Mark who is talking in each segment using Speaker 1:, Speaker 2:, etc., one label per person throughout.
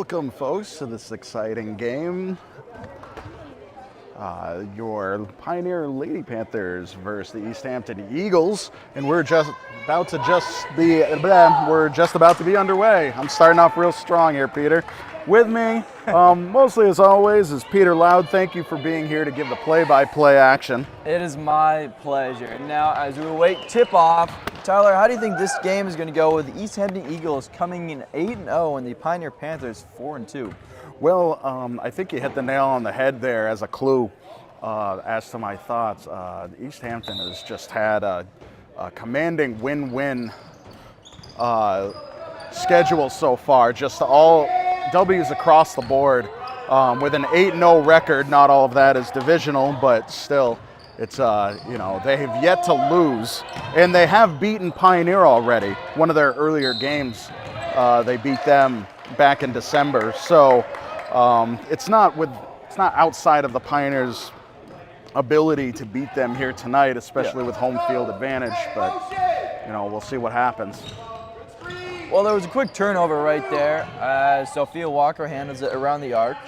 Speaker 1: Welcome, folks, to this exciting game. Your Pioneer Lady Panthers versus the Easthampton Eagles, and we're just about to be underway. I'm starting off real strong here, Peter. With me, mostly as always, is Peter Loud. Thank you for being here to give the play-by-play action.
Speaker 2: It is my pleasure. Now, as we await tip-off, Tyler, how do you think this game is going to go with the Easthampton Eagles coming in 8-0 and the Pioneer Panthers 4-2?
Speaker 1: Well, I think you hit the nail on the head there as a clue as to my thoughts. Easthampton has just had a commanding win-win schedule so far, just all W's across the board with an 8-0 record. Not all of that is divisional, but still, it's they have yet to lose, and they have beaten Pioneer already. One of their earlier games, they beat them back in December. So it's not outside of the Pioneers' ability to beat them here tonight, especially with home field advantage. But we'll see what happens.
Speaker 2: Well, there was a quick turnover right there as Sophia Walker handles it around the arch.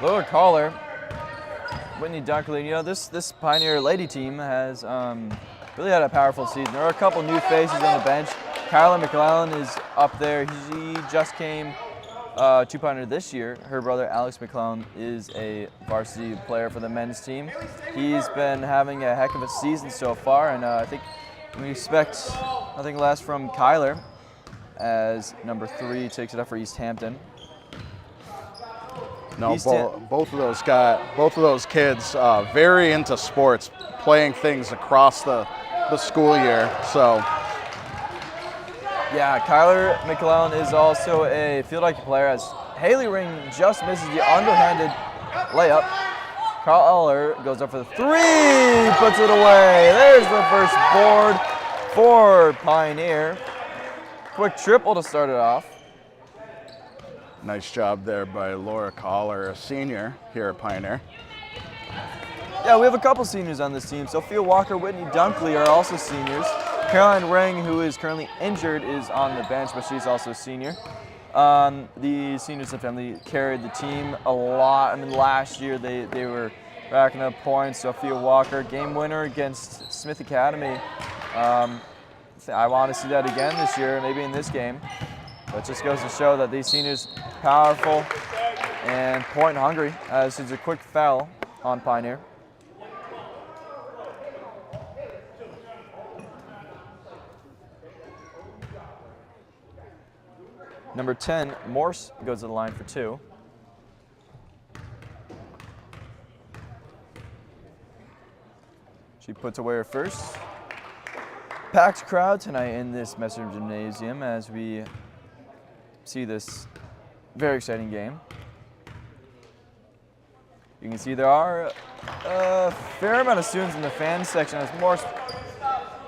Speaker 2: Lower caller, Whitney Dunkley. This Pioneer Lady team has really had a powerful season. There are a couple new faces on the bench. Kyla McClellan is up there. She just came to Pioneer this year. Her brother Alex McClellan is a varsity player for the men's team. He's been having a heck of a season so far, and I think we expect nothing less from Kyler as number 3 takes it up for Easthampton.
Speaker 1: No, both of those kids very into sports, playing things across the school year. So.
Speaker 2: Yeah, Kyler McClellan is also a field hockey player as Haley Ring just misses the underhanded layup. Carl Eller goes up for the 3, puts it away. There's the first board for Pioneer. Quick triple to start it off.
Speaker 1: Nice job there by Laura Collar, a senior here at Pioneer.
Speaker 2: Yeah, we have a couple seniors on this team. Sophia Walker, Whitney Dunkley are also seniors. Caroline Ring, who is currently injured, is on the bench, but she's also a senior. The seniors and family carried the team a lot. I mean, last year they were racking up points. Sophia Walker, game winner against Smith Academy. I want to see that again this year, maybe in this game. But it just goes to show that these seniors powerful and point hungry, as it's a quick foul on Pioneer. Number 10, Morse, goes to the line for 2. She puts away her first. Packed crowd tonight in this Messenger Gymnasium as we see this very exciting game. You can see there are a fair amount of students in the fan section as Morse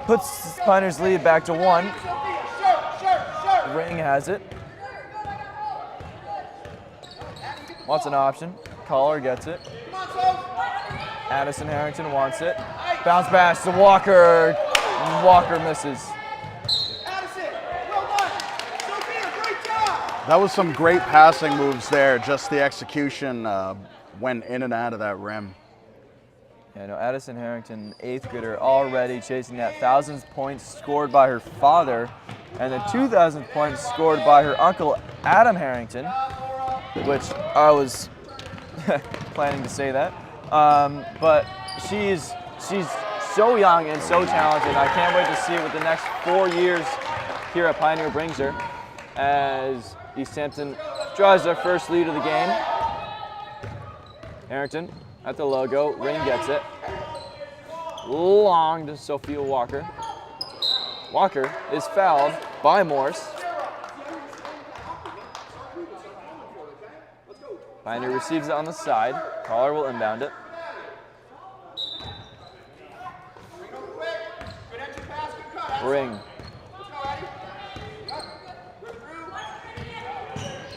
Speaker 2: puts Pioneer's lead back to 1. Ring has it. Wants an option. Collar gets it. Addison Harrington wants it. Bounce pass to Walker. Walker misses.
Speaker 1: That was some great passing moves there. Just the execution went in and out of that rim.
Speaker 2: Yeah, no, Addison Harrington, 8th grader, already chasing that 1,000th point scored by her father and the 2,000th point scored by her uncle, Adam Harrington, which I was planning to say that. But she's so young and so talented. I can't wait to see what the next 4 years here at Pioneer brings her as Easthampton draws their first lead of the game. Harrington at the logo. Ring gets it. Long to Sophia Walker. Walker is fouled by Morse. Pioneer receives it on the side. Caller will inbound it. Ring.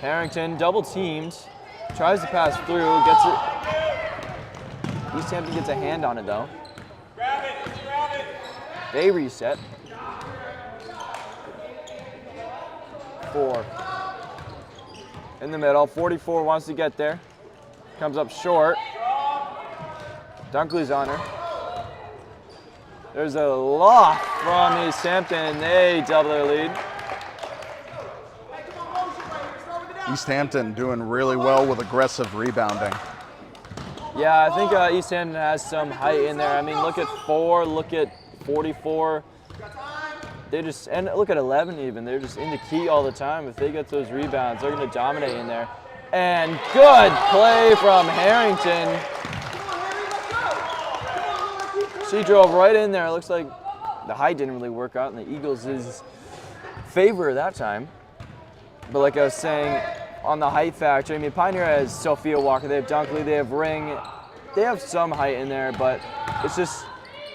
Speaker 2: Harrington double teamed, tries to pass through, gets it. Easthampton gets a hand on it though. They reset. 4. in the middle. 44 wants to get there. Comes up short. Dunkley's on her. There's a loft from Easthampton, and they double their lead.
Speaker 1: Easthampton doing really well with aggressive rebounding.
Speaker 2: Yeah, I think Easthampton has some height in there. I mean, look at 4, look at 44. They just, and look at 11 even. They're just in the key all the time. If they get those rebounds, they're going to dominate in there. And good play from Harrington. She drove right in there. It looks like the height didn't really work out in the Eagles' favor that time. But like I was saying, on the height factor, I mean, Pioneer has Sophia Walker, they have Dunkley, they have Ring. They have some height in there, but it's just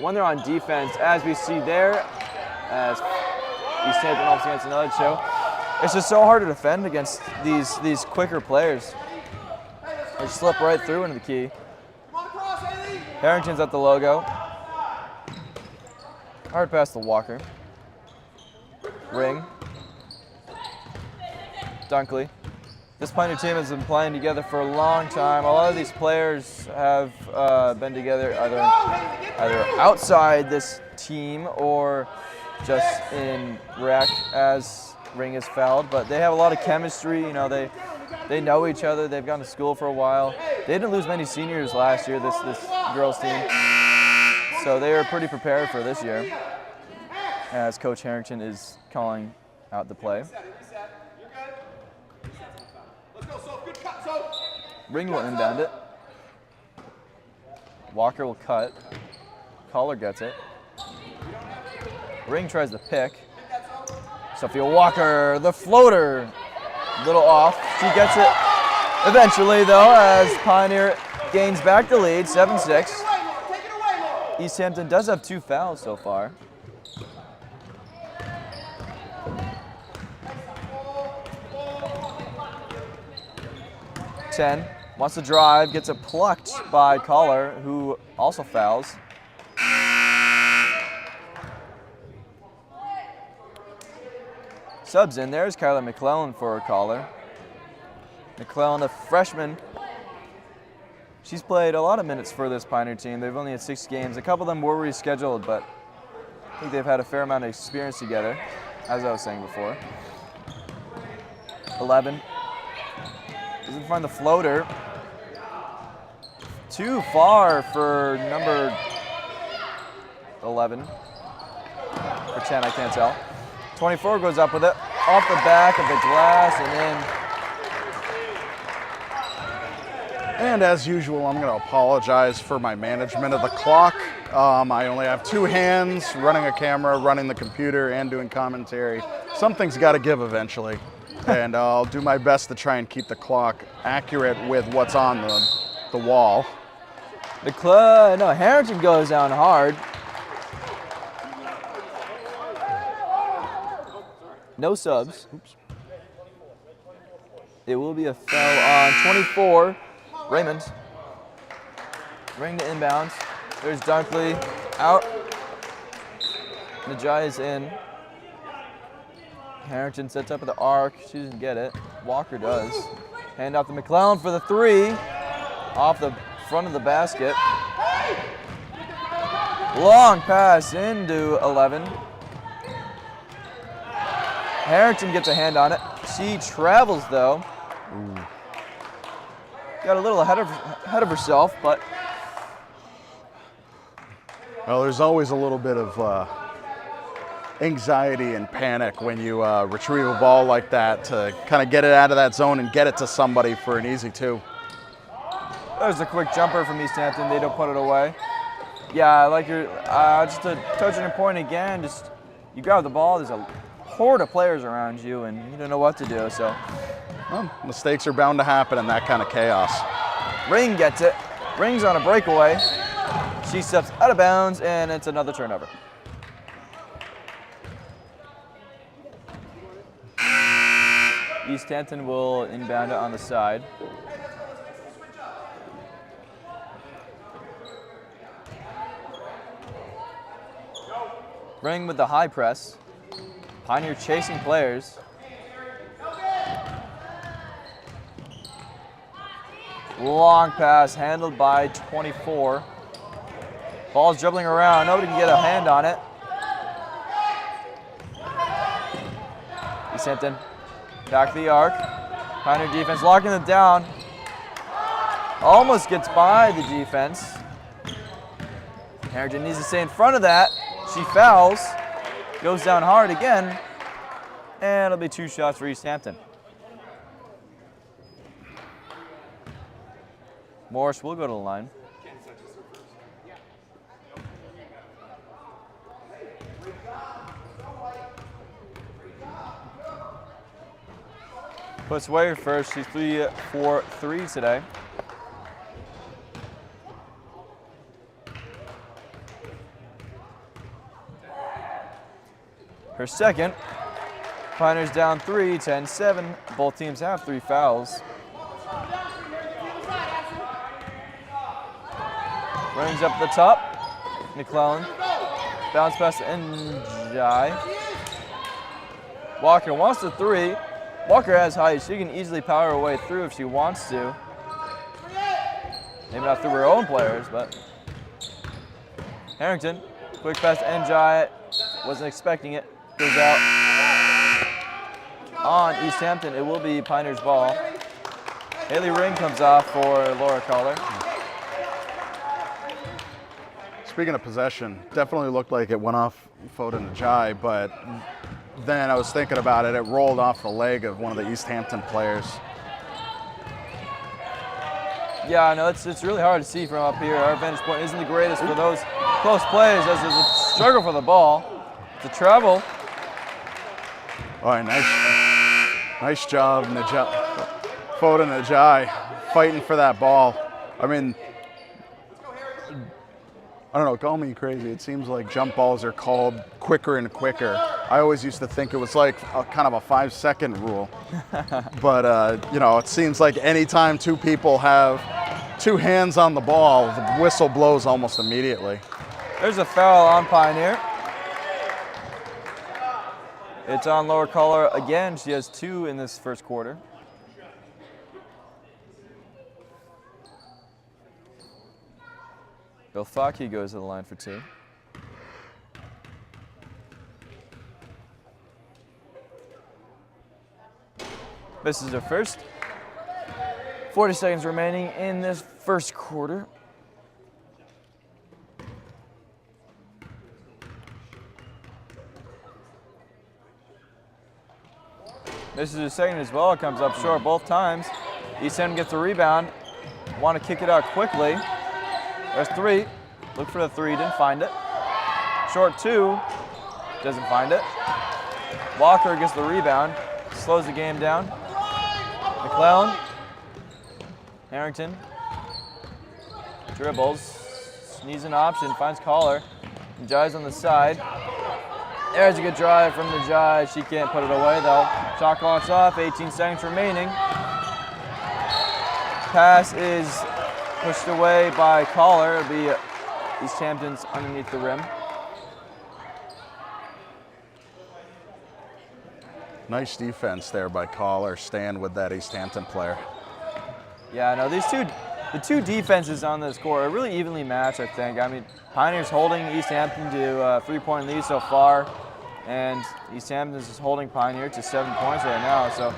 Speaker 2: when they're on defense, as we see there, as Easthampton also against another show, it's just so hard to defend against these quicker players. They slip right through into the key. Harrington's at the logo. Hard pass to Walker. Ring. Dunkley. This Pioneer team has been playing together for a long time. A lot of these players have been together either outside this team or just in rec as Ring is fouled. But they have a lot of chemistry. You know, they know each other. They've gone to school for a while. They didn't lose many seniors last year, this girls team. So they are pretty prepared for this year, as Coach Harrington is calling out the play. Ring will inbound it. Walker will cut. Collar gets it. Ring tries to pick. Sophia Walker, the floater. Little off. She gets it eventually, though, as Pioneer gains back the lead, 7-6. Easthampton does have 2 fouls so far. Ten wants to drive, gets it plucked by Collar, who also fouls. Subs in there is Kyler McClellan for Collar. McClellan, a freshman. She's played a lot of minutes for this Pioneer team. They've only had 6 games. A couple of them were rescheduled, but I think they've had a fair amount of experience together, as I was saying before. 11. Doesn't find the floater. Too far for number 11. Or 10, I can't tell. 24 goes up with it. Off the back of the glass and in.
Speaker 1: And as usual, I'm going to apologize for my management of the clock. I only have 2 hands, running a camera, running the computer, and doing commentary. Something's got to give eventually. And I'll do my best to try and keep the clock accurate with what's on the wall.
Speaker 2: Harrington goes down hard. No subs. Oops. It will be a foul on 24. Raymond. Ring to inbounds. There's Dunkley out. Najai is in. Harrington sets up at the arc. She doesn't get it. Walker does. Hand off to McClellan for the 3. Off the front of the basket. Long pass into 11. Harrington gets a hand on it. She travels though.
Speaker 1: Ooh.
Speaker 2: Got a little ahead of herself, but.
Speaker 1: Well, there's always a little bit of anxiety and panic when you retrieve a ball like that to kind of get it out of that zone and get it to somebody for an easy 2.
Speaker 2: There's a quick jumper from Easthampton. They don't put it away. Yeah, like you're just to touch on your point again. Just you grab the ball. There's a horde of players around you, and you don't know what to do. So,
Speaker 1: well, mistakes are bound to happen in that kind of chaos.
Speaker 2: Ring gets it. Ring's on a breakaway. She steps out of bounds, and it's another turnover. Easthampton will inbound it on the side. Ring with the high press. Pioneer chasing players. Long pass handled by 24. Ball's dribbling around. Nobody can get a hand on it. Easthampton back to the arc. Pioneer defense locking it down. Almost gets by the defense. Harrington needs to stay in front of that. She fouls. Goes down hard again. And it'll be 2 shots for Easthampton. Morris will go to the line. Puts away her first. She's 3 for 3 today. Her second. Pioneers down 3, 10-7. Both teams have 3 fouls. Runnings up the top. McClellan. Bounce pass to Njai. Walker wants the 3. Walker has height. She can easily power her way through if she wants to. Maybe not through her own players, but. Harrington. Quick pass to Njai. Wasn't expecting it. Goes out on Easthampton. It will be Pioneers' ball. Haley Ring comes off for Laura Collar.
Speaker 1: Speaking of possession, definitely looked like it went off Foden Njai, but then I was thinking about it, it rolled off the leg of one of the Easthampton players.
Speaker 2: Yeah, I know it's really hard to see from up here. Our vantage point isn't the greatest for those close plays as there's a struggle for the ball. It's a travel.
Speaker 1: All right, nice job, Foden Njai, fighting for that ball. I mean, I don't know, call me crazy. It seems like jump balls are called quicker and quicker. I always used to think it was like kind of a 5-second rule. But, you know, it seems like anytime 2 people have 2 hands on the ball, the whistle blows almost immediately.
Speaker 2: There's a foul on Pioneer. It's on Laura Collar again. She has 2 in this first quarter. Bill Faki goes to the line for 2. This is her first. 40 seconds remaining in this first quarter. This is her second as well. It comes up short both times. Easthampton gets the rebound. Want to kick it out quickly. There's 3. Look for the 3. Didn't find it. Short 2. Doesn't find it. Walker gets the rebound. Slows the game down. McClellan. Harrington. Dribbles. Needs an option. Finds Collar. Njai's on the side. There's a good drive from Njai. She can't put it away though. Shot clock's off. 18 seconds remaining. Pass is pushed away by Collar. It'll be Easthampton's underneath the rim.
Speaker 1: Nice defense there by Collar, staying with that Easthampton player.
Speaker 2: Yeah, no, the two defenses on this court are really evenly matched, I think. I mean, Pioneers holding Easthampton to a 3-point lead so far, and Easthampton is holding Pioneer to 7 points right now. So,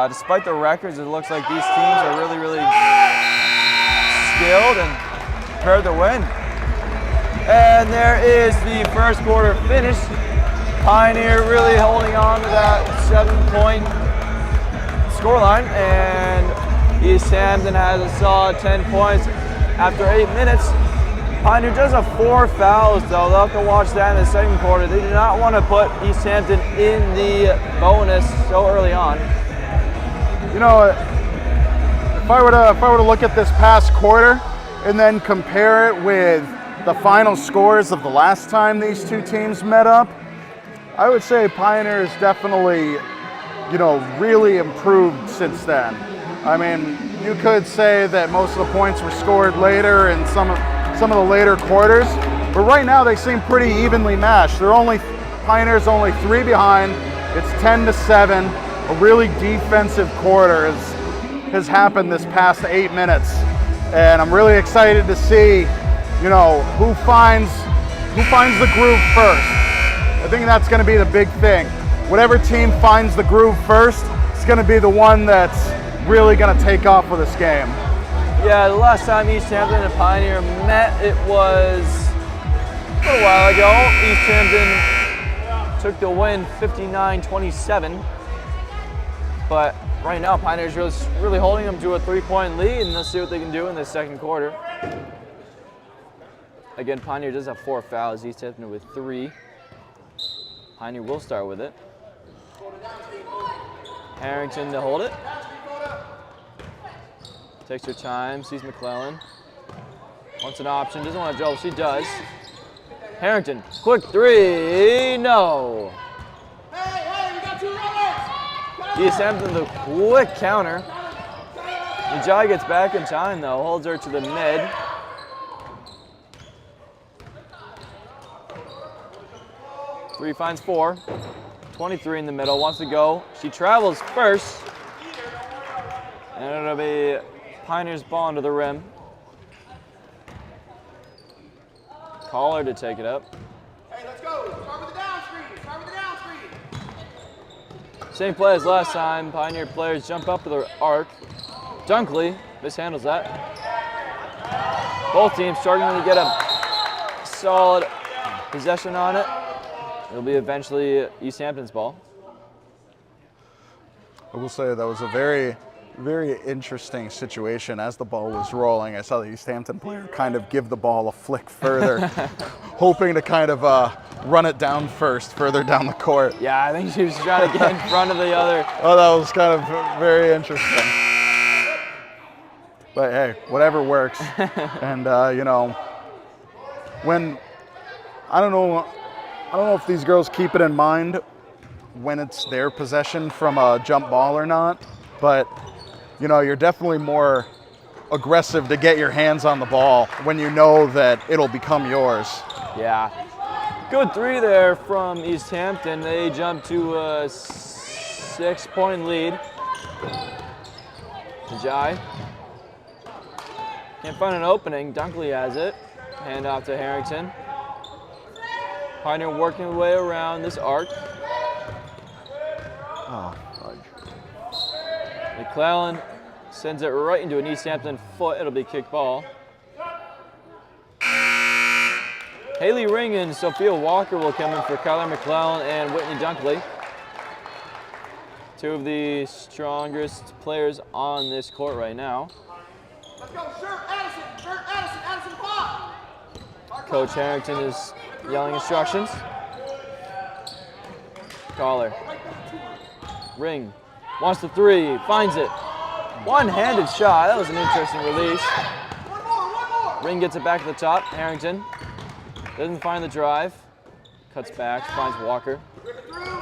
Speaker 2: despite the records, it looks like these teams are really, really skilled and prepared to win. And there is the first quarter finished. Pioneer really holding on to that 7-point scoreline, and Easthampton has a solid 10 points after 8 minutes. Pioneer does have 4 fouls, though. They'll have to watch that in the second quarter. They do not want to put Easthampton in the bonus so early on.
Speaker 1: You know, if I were to look at this past quarter and then compare it with the final scores of the last time these 2 teams met up, I would say Pioneer has definitely, you know, really improved since then. I mean, you could say that most of the points were scored later in some of the later quarters, but right now they seem pretty evenly matched. Pioneer's only 3 behind. It's 10-7. A really defensive quarter as has happened this past 8 minutes. And I'm really excited to see, you know, who finds the groove first. I think that's going to be the big thing. Whatever team finds the groove first, it's going to be the one that's really going to take off with this game.
Speaker 2: Yeah, the last time Easthampton and Pioneer met, it was a little while ago. Easthampton took the win 59-27. But right now, Pioneer's really holding them to a 3-point lead, and let's see what they can do in the second quarter. Again, Pioneer does have 4 fouls, Easthampton with 3. Pioneer will start with it. Harrington to hold it. Takes her time, sees McClellan. Wants an option, doesn't want to dribble, she does. Harrington, quick 3, no.
Speaker 3: Hey, we got 2 runners.
Speaker 2: Easthampton the quick counter. Najai gets back in time though, holds her to the mid. Three finds 4. 23 in the middle, wants to go. She travels first. And it'll be Pioneer's ball into the rim. Caller to take it up.
Speaker 3: Hey, let's go. Start with the down screen. Start with the down screen.
Speaker 2: Same play as last time. Pioneer players jump up to the arc. Dunkley mishandles that. Both teams struggling to get a solid possession on it. It'll be eventually Easthampton's ball.
Speaker 1: I will say that was a very, very interesting situation. As the ball was rolling, I saw the Easthampton player kind of give the ball a flick further, hoping to kind of run it down first, further down the court.
Speaker 2: Yeah, I think she was trying to get in front of the other.
Speaker 1: Oh, that was kind of very interesting. But hey, whatever works. And you know, when I don't know if these girls keep it in mind when it's their possession from a jump ball or not, but you know, you're definitely more aggressive to get your hands on the ball when you know that it'll become yours.
Speaker 2: Yeah. Good 3 there from Easthampton. They jump to a 6-point lead. Najai. Can't find an opening. Dunkley has it. Hand off to Harrington. Pioneer working their way around this arc.
Speaker 1: Oh,
Speaker 2: McClellan sends it right into an Easthampton foot. It'll be kick ball. Haley Ring and Sophia Walker will come in for Kyler McClellan and Whitney Dunkley. 2 of the strongest players on this court right now.
Speaker 3: Let's go. Shirt Addison, Addison, block.
Speaker 2: Coach Harrington is yelling instructions. Caller. Ring. Wants the 3. Finds it. One-handed shot. That was an interesting release.
Speaker 3: One more.
Speaker 2: Ring gets it back to the top. Harrington doesn't find the drive. Cuts back. Finds Walker.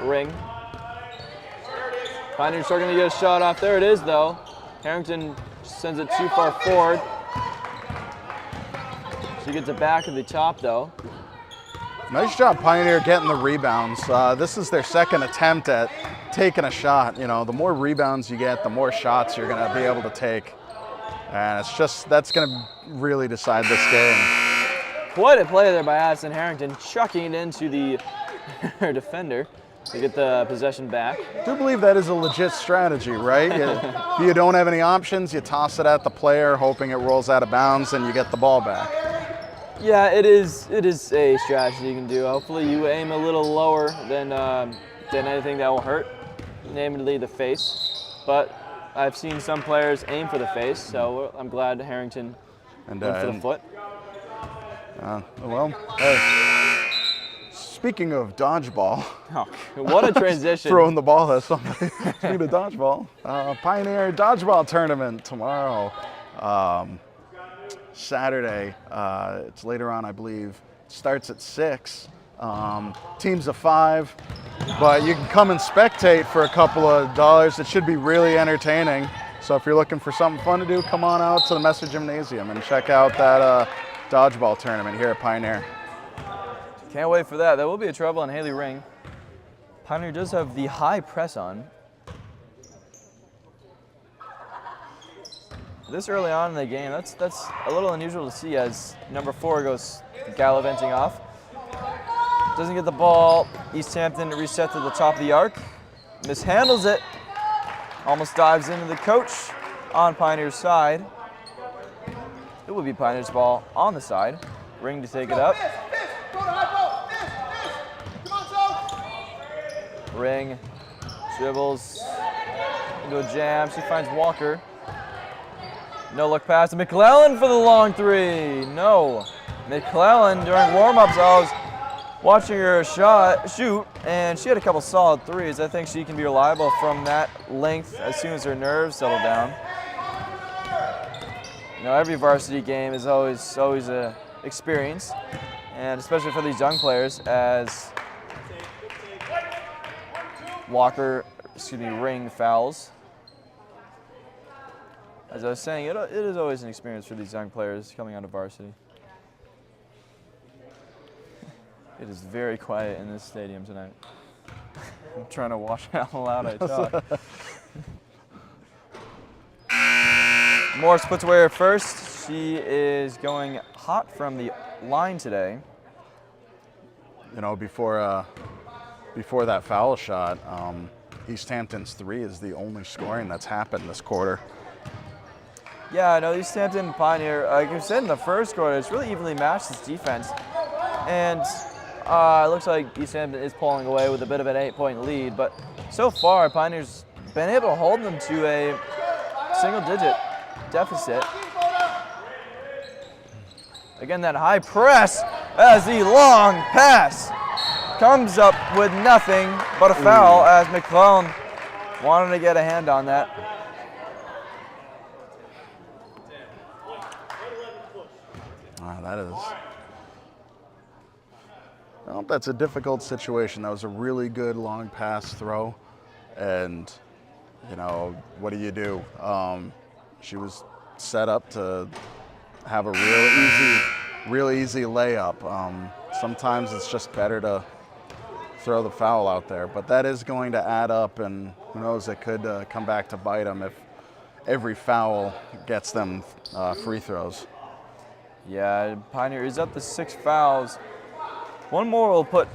Speaker 2: Ring. Pioneer struggling to get a shot off. There it is, though. Harrington sends it too far forward. She gets it back at the top, though.
Speaker 1: nice job, Pioneer, getting the rebounds. This is their second attempt at taking a shot. You know, the more rebounds you get, the more shots you're going to be able to take. And it's just, that's going to really decide this game.
Speaker 2: Quite a play there by Addison Harrington, chucking it into the defender to get the possession back.
Speaker 1: I do believe that is a legit strategy, right? If you don't have any options, you toss it at the player, hoping it rolls out of bounds, and you get the ball back.
Speaker 2: Yeah, it is a strategy you can do. Hopefully you aim a little lower than anything that will hurt, namely the face. But I've seen some players aim for the face, so I'm glad Harrington went for the foot.
Speaker 1: Well, hey, speaking of dodgeball.
Speaker 2: Oh, what a transition.
Speaker 1: Throwing the ball at somebody. Speaking of dodgeball, Pioneer Dodgeball Tournament tomorrow. Saturday, it's later on, I believe. Starts at 6. Teams of 5, but you can come and spectate for a couple of dollars. It should be really entertaining. So if you're looking for something fun to do, come on out to the Messer Gymnasium and check out that dodgeball tournament here at Pioneer.
Speaker 2: Can't wait for that. That will be a trouble on Haley Ring. Pioneer does have the high press on. this early on in the game, that's a little unusual to see as number 4 goes gallivanting off. Doesn't get the ball. Easthampton reset to the top of the arc. Mishandles it. Almost dives into the coach on Pioneer's side. It would be Pioneer's ball on the side. Ring to take it up. Ring dribbles into a jam. She finds Walker. No look pass to McClellan for the long 3. No. McClellan during warm-ups, I was watching her shoot, and she had a couple solid 3s. I think she can be reliable from that length as soon as her nerves settle down. You know, every varsity game is always a experience, and especially for these young players as Ring fouls. As I was saying, it is always an experience for these young players coming out of varsity. It is very quiet in this stadium tonight. I'm trying to watch how loud I talk. Morse puts away her first. She is going hot from the line today.
Speaker 1: You know, before that foul shot, Easthampton's 3 is the only scoring that's happened this quarter.
Speaker 2: Yeah, I know Easthampton and Pioneer, like you said in the first quarter, it's really evenly matched this defense. And it looks like Easthampton is pulling away with a bit of an 8-point lead, but so far Pioneer's been able to hold them to a single-digit deficit. Again, that high press as the long pass comes up with nothing but a foul as McClellan wanted to get a hand on that.
Speaker 1: That is. Well, that's a difficult situation. That was a really good long pass throw, and you know, what do you do? She was set up to have a real easy layup. Sometimes it's just better to throw the foul out there, but that is going to add up, and who knows, it could come back to bite them if every foul gets them free throws.
Speaker 2: Yeah, Pioneer is up to 6 fouls. One more will put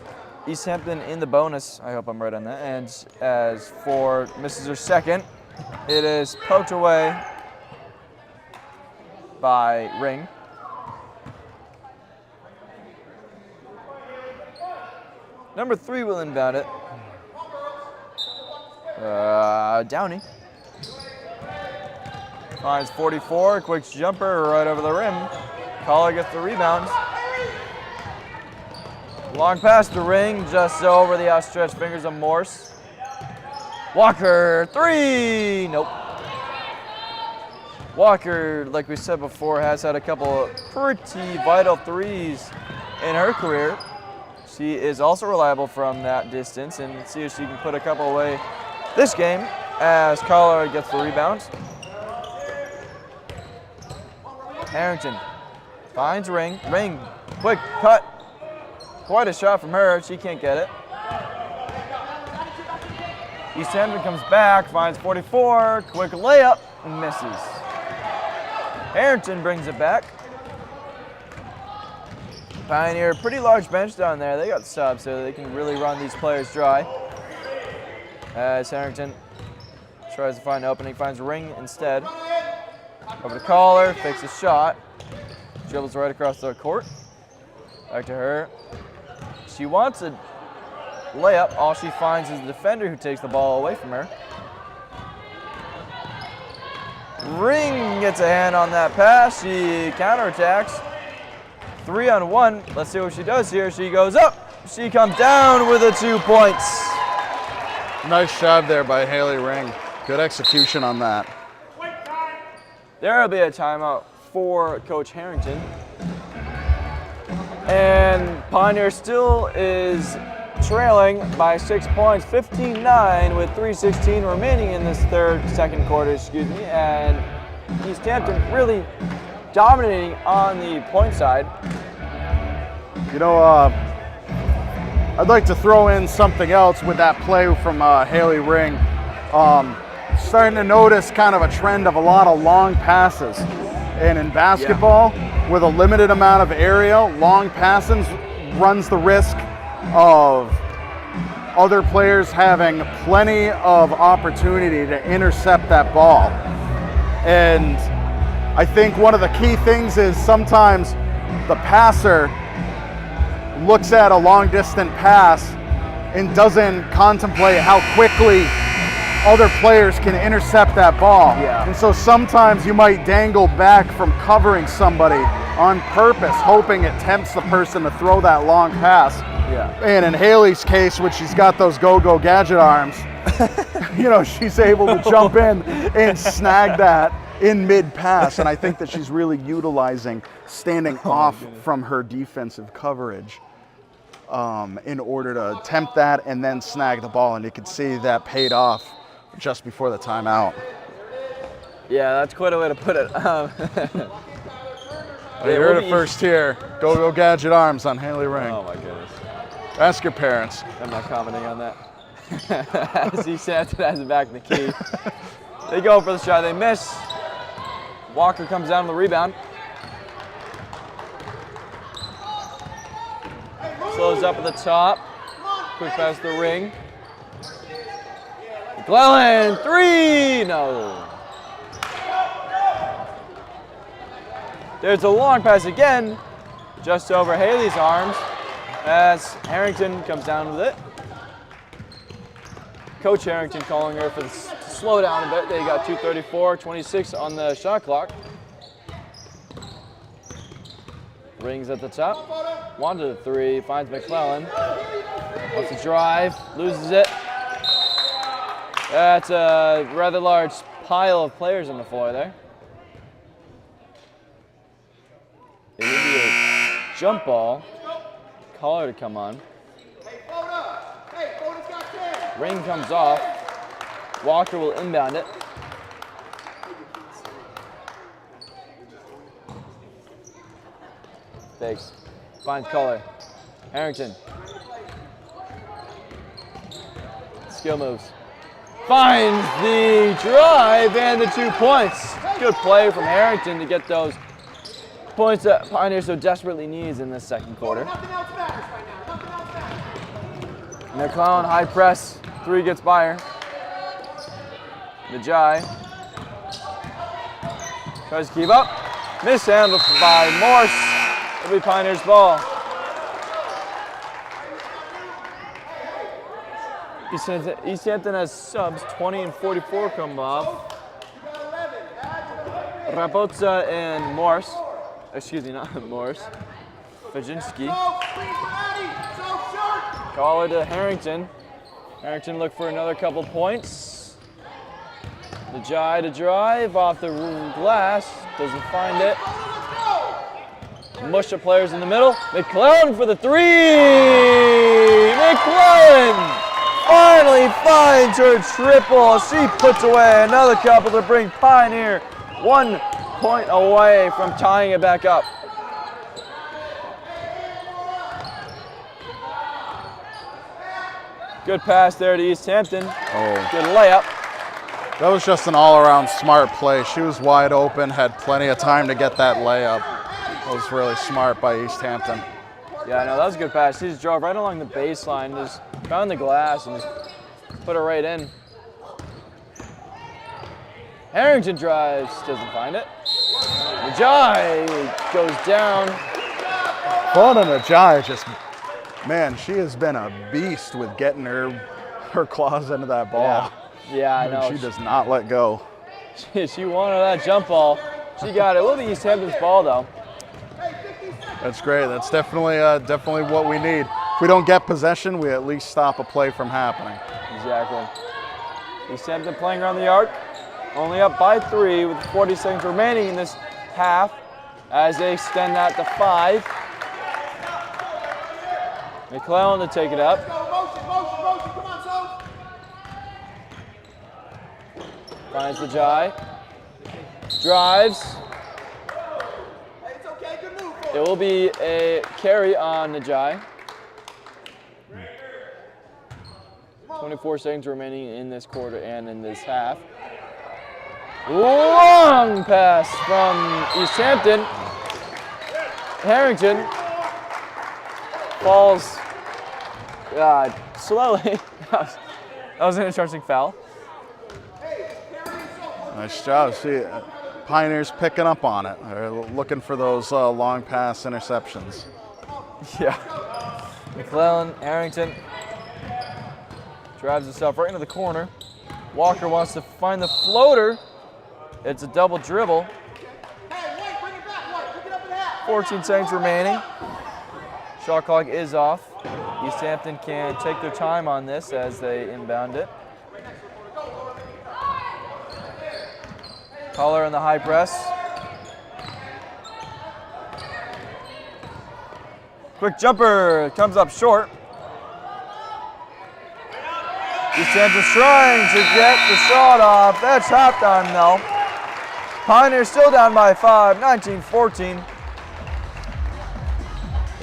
Speaker 2: Easthampton in the bonus. I hope I'm right on that. And as for misses her second, it is poked away by Ring. Number 3 will inbound it. Downey. Finds 44, quick jumper right over the rim. Collar gets the rebound. Long pass to Ring, just over the outstretched fingers of Morse. Walker, 3, nope. Walker, like we said before, has had a couple of pretty vital 3s in her career. She is also reliable from that distance, and see if she can put a couple away this game as Collar gets the rebound. Harrington finds Ring. Ring, quick cut. Quite a shot from her. She can't get it. Easthampton comes back, finds 44. Quick layup, misses. Harrington brings it back. Pioneer, pretty large bench down there. They got subs, so they can really run these players dry. As Harrington tries to find an opening, finds Ring instead. Over to Collar, fakes a shot. Dribbles right across the court. Back to her. She wants a layup. All she finds is the defender who takes the ball away from her. Ring gets a hand on that pass. She counterattacks. 3-on-1. Let's see what she does here. She goes up. She comes down with the 2 points.
Speaker 1: Nice job there by Haley Ring. Good execution on that.
Speaker 2: There will be a timeout for Coach Harrington. And Pioneer still is trailing by 6 points, 15-9 with 3:16 remaining in this second quarter, and Easthampton really dominating on the point side.
Speaker 1: You know, I'd like to throw in something else with that play from Haley Ring. starting to notice kind of a trend of a lot of long passes. And in basketball, with a limited amount of area, long passes runs the risk of other players having plenty of opportunity to intercept that ball. And I think one of the key things is sometimes the passer looks at a long distance pass and doesn't contemplate how quickly other players can intercept that ball.
Speaker 2: Yeah.
Speaker 1: And so sometimes you might dangle back from covering somebody on purpose, hoping it tempts the person to throw that long pass.
Speaker 2: Yeah.
Speaker 1: And in Haley's case, when she's got those go-go gadget arms, you know, she's able to jump in and snag that in mid-pass. And I think that she's really utilizing standing off from her defensive coverage in order to attempt that and then snag the ball. And you can see that paid off just before the timeout.
Speaker 2: Yeah, that's quite a way to put it.
Speaker 1: You heard it first here. Go gadget arms on Haley Ring.
Speaker 2: Oh my goodness.
Speaker 1: Ask your parents.
Speaker 2: I'm not commenting on that. As Easthampton has it back in the key. They go for the shot, they miss. Walker comes down on the rebound. Slows up at the top. Quick pass to the ring. McClellan, 3! No. There's a long pass again, just over Haley's arms, as Harrington comes down with it. Coach Harrington calling her for the slow down a bit. They got 2:34:26 on the shot clock. Rings at the top. Wanted a 3, finds McClellan. Wants to drive, loses it. That's a rather large pile of players on the floor there. It would be a jump ball. Caller to come on. Ring comes off. Walker will inbound it. Fakes. Finds Caller. Harrington. Skill moves. Finds the drive and the 2 points. Good play from Harrington to get those points that Pioneer so desperately needs in this second quarter. McClellan, high press. 3 gets by her. Najai tries to keep up. Mishandled by Morse. It'll be Pioneer's ball. Easthampton has subs, 20 and 44 come off. Rapozza and Morse. Excuse me, not Morse. Fajinski. Call it to Harrington. Harrington look for another couple points. Najai to drive off the glass. Doesn't find it. Mush of players in the middle. McClellan for the 3! McClellan finally finds her triple. She puts away another couple to bring Pioneer 1 point away from tying it back up. Good pass there to Easthampton.
Speaker 1: Oh.
Speaker 2: Good layup.
Speaker 1: That was just an all-around smart play. She was wide open, had plenty of time to get that layup. That was really smart by Easthampton.
Speaker 2: Yeah, no, that was a good pass. She just drove right along the baseline, just found the glass and just put it right in. Harrington drives, doesn't find it. Najai goes down.
Speaker 1: Fauna Najai just, man, she has been a beast with getting her claws into that ball.
Speaker 2: Yeah, I know.
Speaker 1: She does not let go.
Speaker 2: She wanted that jump ball. She got it. Will be Easthampton's ball, though.
Speaker 1: That's great. That's definitely what we need. If we don't get possession, we at least stop a play from happening.
Speaker 2: Exactly. Easthampton playing around the arc. Only up by 3 with 40 seconds remaining in this half as they extend that to 5. McClellan to take it up. Finds the Jai. Drives. It will be a carry on Najai. 24 seconds remaining in this quarter and in this half. Long pass from Easthampton. Harrington falls slowly. That was an interesting foul.
Speaker 1: Nice job. See, Pioneers picking up on it. They're looking for those long pass interceptions.
Speaker 2: Yeah. McClellan, Harrington drives himself right into the corner. Walker wants to find the floater. It's a double dribble. 14 seconds remaining. Shot clock is off. Easthampton can take their time on this as they inbound it. Collar in the high press. Quick jumper comes up short. Easthampton's trying to get the shot off. That's halftime though. Pioneers still down by 5, 19-14.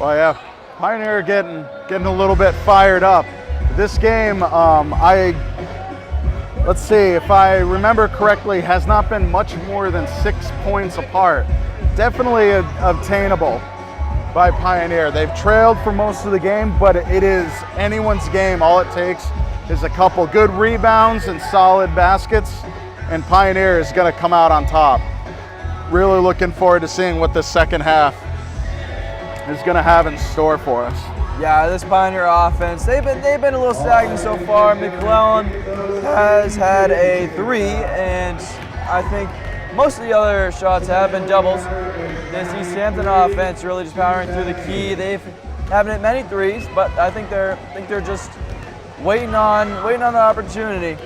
Speaker 1: Well, yeah, Pioneer getting a little bit fired up. This game, let's see, if I remember correctly, has not been much more than 6 points apart. Definitely obtainable by Pioneer. They've trailed for most of the game, but it is anyone's game. All it takes is a couple good rebounds and solid baskets, and Pioneer is going to come out on top. Really looking forward to seeing what the second half is going to have in store for us.
Speaker 2: Yeah, this Pioneer offense, they've been a little stagnant so far. McClellan has had a 3, and I think most of the other shots have been doubles. This Easthampton offense really just powering through the key. They haven't hit many 3s, but I think they're just waiting on the opportunity.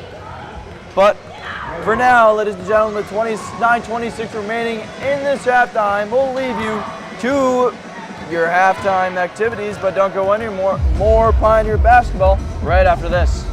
Speaker 2: But for now, ladies and gentlemen, 29-26 remaining in this halftime. We'll leave you to your halftime activities, but don't go any more Pioneer basketball right after this.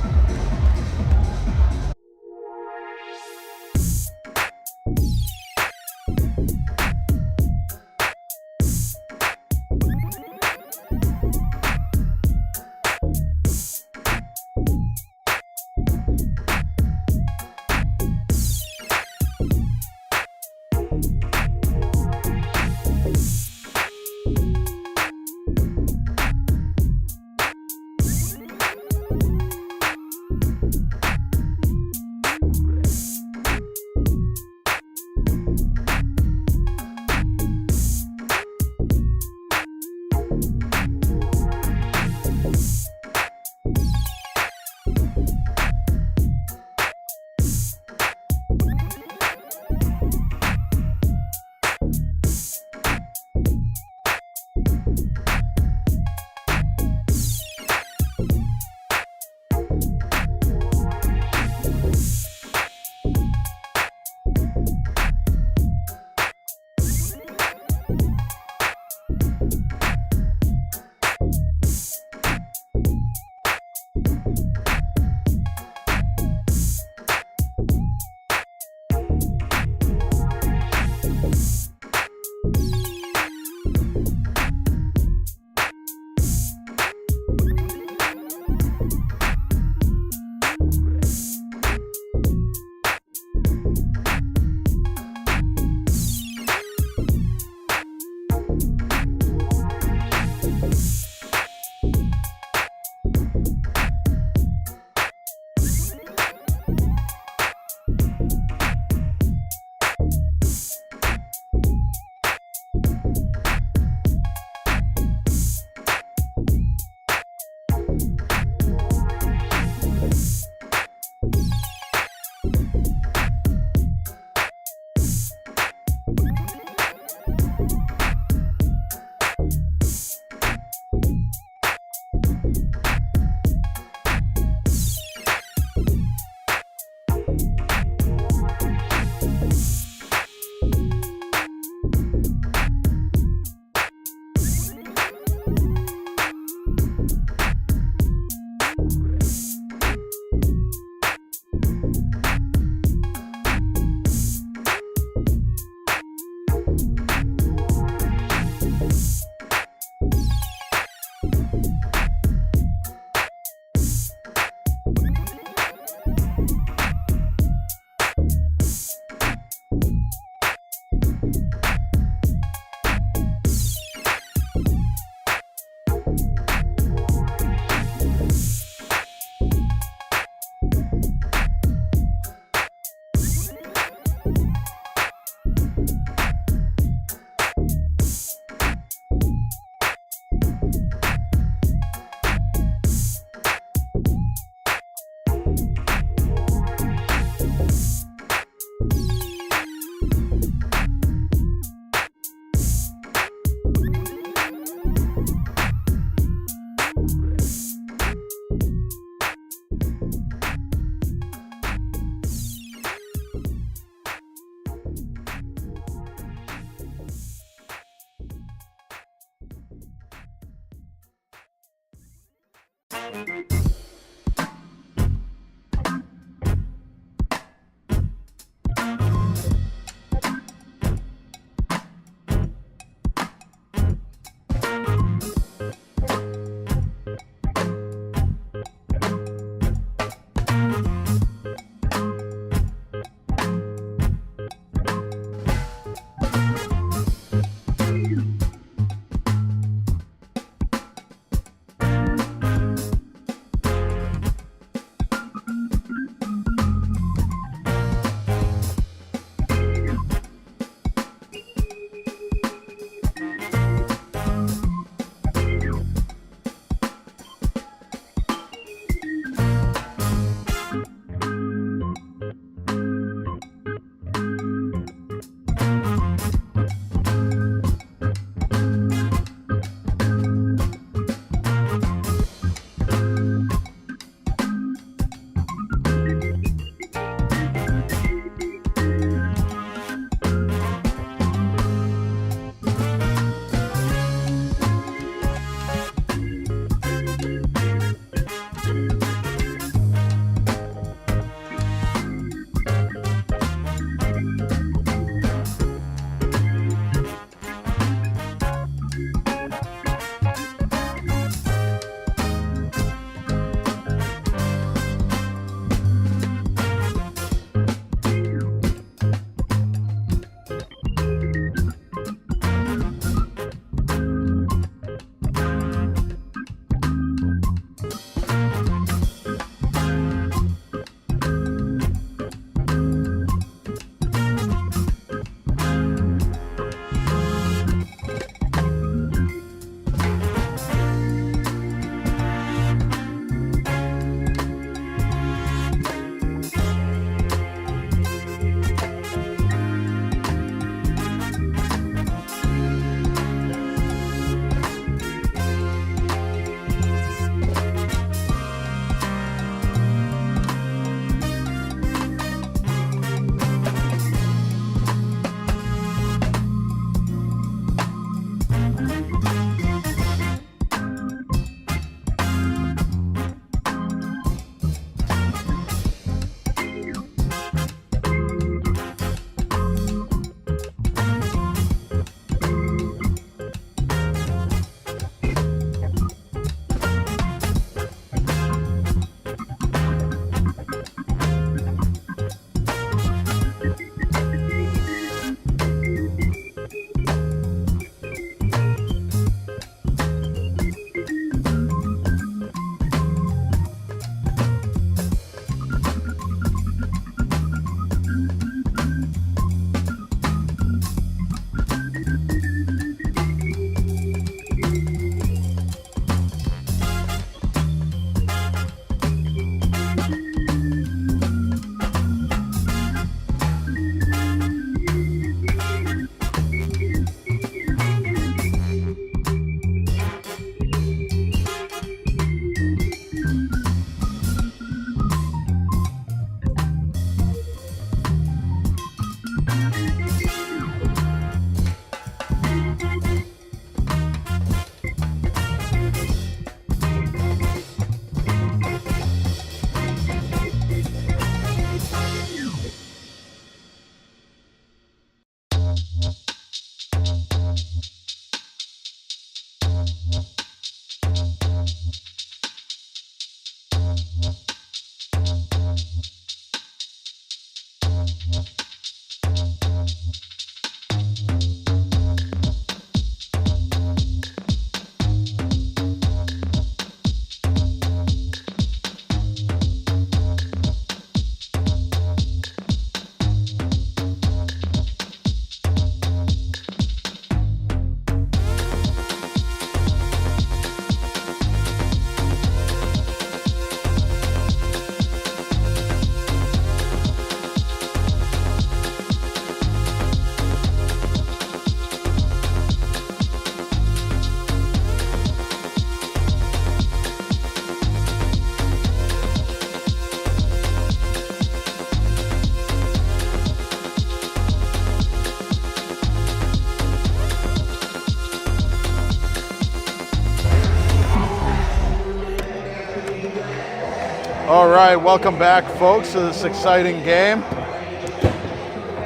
Speaker 1: All right, welcome back, folks, to this exciting game.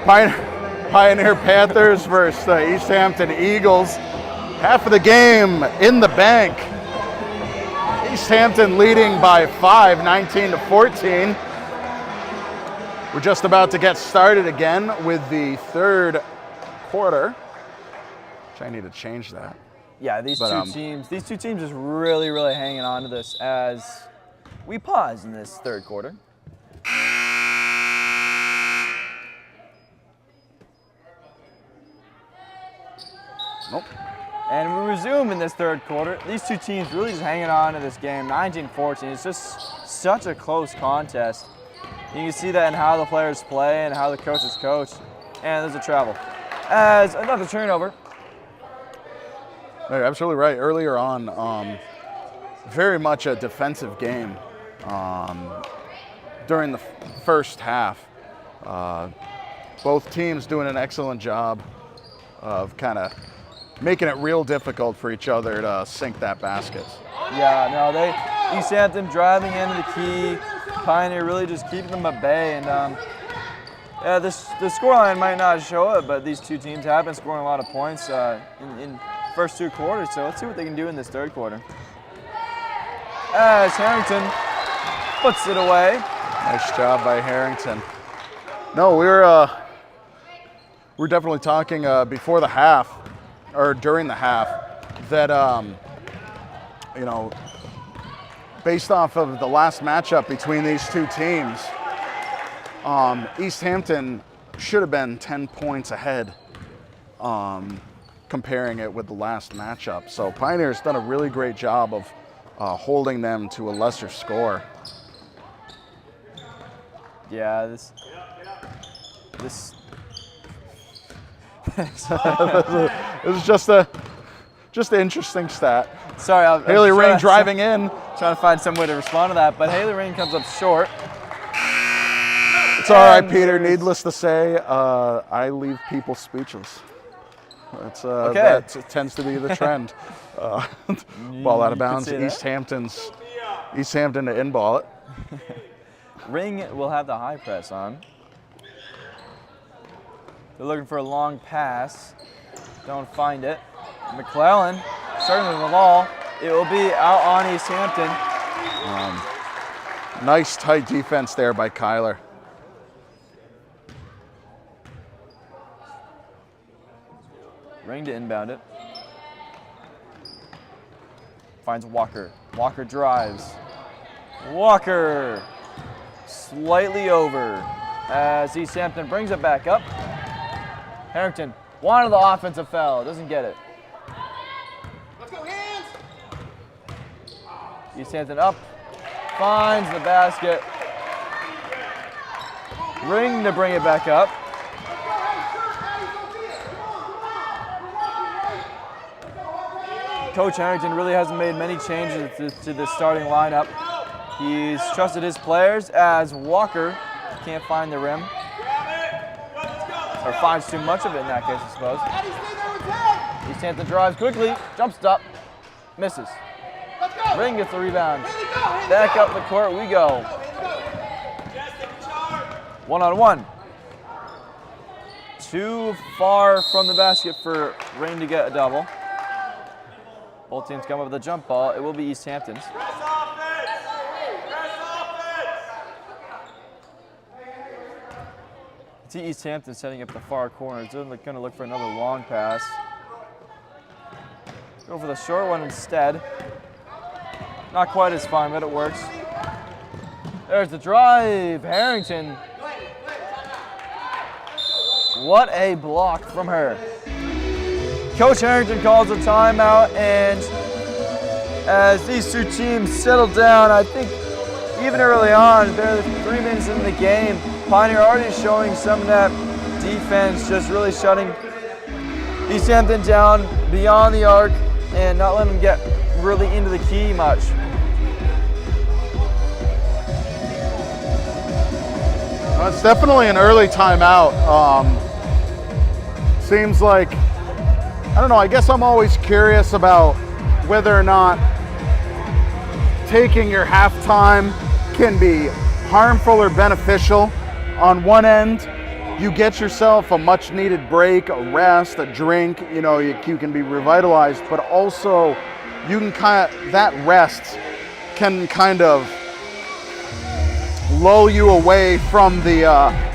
Speaker 1: Pioneer Panthers versus the Easthampton Eagles. Half of the game in the bank. Easthampton leading by 5, 19-14. We're just about to get started again with the third quarter. Which I need to change that.
Speaker 2: Yeah, these two teams is really, really hanging on to this as we pause in this third quarter.
Speaker 1: Nope.
Speaker 2: And we resume in this third quarter. These two teams really just hanging on to this game, 19-14. It's just such a close contest. You can see that in how the players play and how the coaches coach. And there's a travel. As another turnover.
Speaker 1: You're absolutely right. Earlier on, very much a defensive game during the first half. Both teams doing an excellent job of kind of making it real difficult for each other to sink that basket.
Speaker 2: Yeah, no, Easthampton driving into the key. Pioneer really just keeping them at bay. And yeah, the scoreline might not show it, but these two teams have been scoring a lot of points in first two quarters. So let's see what they can do in this third quarter. As Harrington puts it away.
Speaker 1: Nice job by Harrington. No, we're definitely talking before the half, or during the half, that you know, based off of the last matchup between these two teams, Easthampton should have been 10 points ahead, comparing it with the last matchup. So Pioneer's done a really great job of holding them to a lesser score.
Speaker 2: Yeah, this
Speaker 1: It was just an interesting stat.
Speaker 2: Sorry,
Speaker 1: Haley Rain driving in.
Speaker 2: Trying to find some way to respond to that, but Haley Rain comes up short.
Speaker 1: It's all right, Peter. Needless to say, I leave people speechless. That's
Speaker 2: okay.
Speaker 1: That tends to be the trend. Ball out of bounds. Easthampton to in-ball it.
Speaker 2: Ring will have the high press on. They're looking for a long pass. Don't find it. McClellan starting with the ball. It will be out on Easthampton.
Speaker 1: Nice tight defense there by Kyler.
Speaker 2: Ring to inbound it. Finds Walker. Walker drives. Walker slightly over as Easthampton brings it back up. Harrington wanted the offensive foul, doesn't get it.
Speaker 3: Let's go, hands!
Speaker 2: Easthampton up, finds the basket. Ring to bring it back up. Coach Harrington really hasn't made many changes to the starting lineup. He's trusted his players as Walker can't find the rim. Or finds too much of it in that case, I suppose. Easthampton drives quickly, jump stop, misses. Ring gets the rebound. Back up the court we go. 1-on-1. Too far from the basket for Ring to get a double. Both teams come up with a jump ball. It will be Easthampton's. See Easthampton setting up the far corner. They're going to look for another long pass. Go for the short one instead. Not quite as fine, but it works. There's the drive. Harrington. What a block from her. Coach Harrington calls a timeout, and as these two teams settle down, I think even early on, barely 3 minutes into the game, Pioneer already showing some of that defense, just really shutting Easthampton down beyond the arc and not letting them get really into the key much.
Speaker 1: Well, it's definitely an early timeout. Seems like, I don't know, I guess I'm always curious about whether or not taking your halftime can be harmful or beneficial. On one end, you get yourself a much needed break, a rest, a drink, you know, you can be revitalized, but also you can that rest can kind of lull you away from the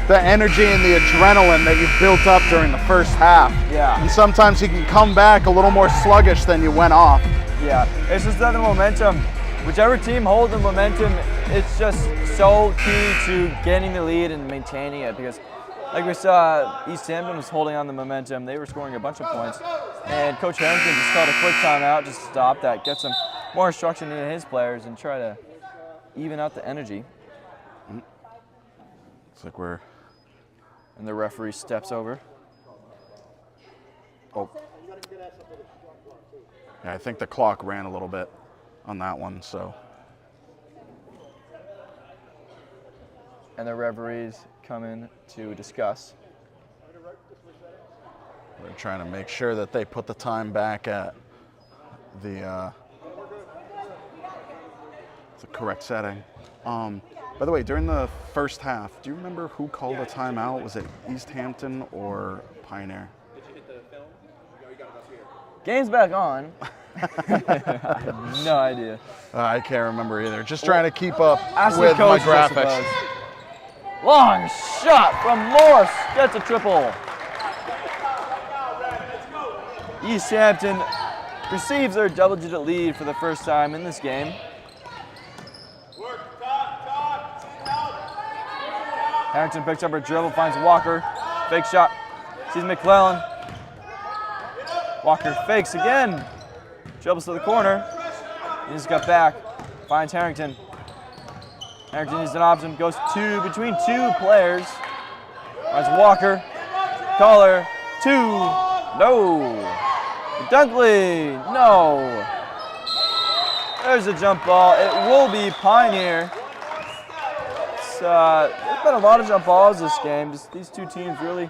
Speaker 1: energy and the adrenaline that you've built up during the first half.
Speaker 2: Yeah.
Speaker 1: And sometimes you can come back a little more sluggish than you went off.
Speaker 2: Yeah, it's just that the momentum, whichever team holds the momentum, it's just so key to getting the lead and maintaining it, because like we saw, Easthampton was holding on the momentum. They were scoring a bunch of points, and Coach Harrington just called a quick timeout just to stop that, get some more instruction into his players and try to even out the energy.
Speaker 1: Looks like we're...
Speaker 2: And the referee steps over.
Speaker 1: Oh. Yeah, I think the clock ran a little bit on that one, so.
Speaker 2: And the referees come in to discuss.
Speaker 1: They're trying to make sure that they put the time back at the correct setting. By the way, during the first half, do you remember who called a timeout? Was it Easthampton or Pioneer?
Speaker 2: Game's back on. I have no idea.
Speaker 1: I can't remember either. Just trying to keep up
Speaker 2: Ask
Speaker 1: with
Speaker 2: the coach,
Speaker 1: my graphics.
Speaker 2: Long shot from Morse. Gets a triple. Easthampton receives their double-digit lead for the first time in this game. Harrington picks up her dribble, finds Walker. Fake shot. Sees McClellan. Walker fakes again. Dribbles to the corner. He's got back. Finds Harrington. Harrington needs an option. Goes between two players. Finds Walker. Caller. Two. No. Dunkley. No. There's a jump ball. It will be Pioneer. There's been a lot of jump balls this game. Just these two teams really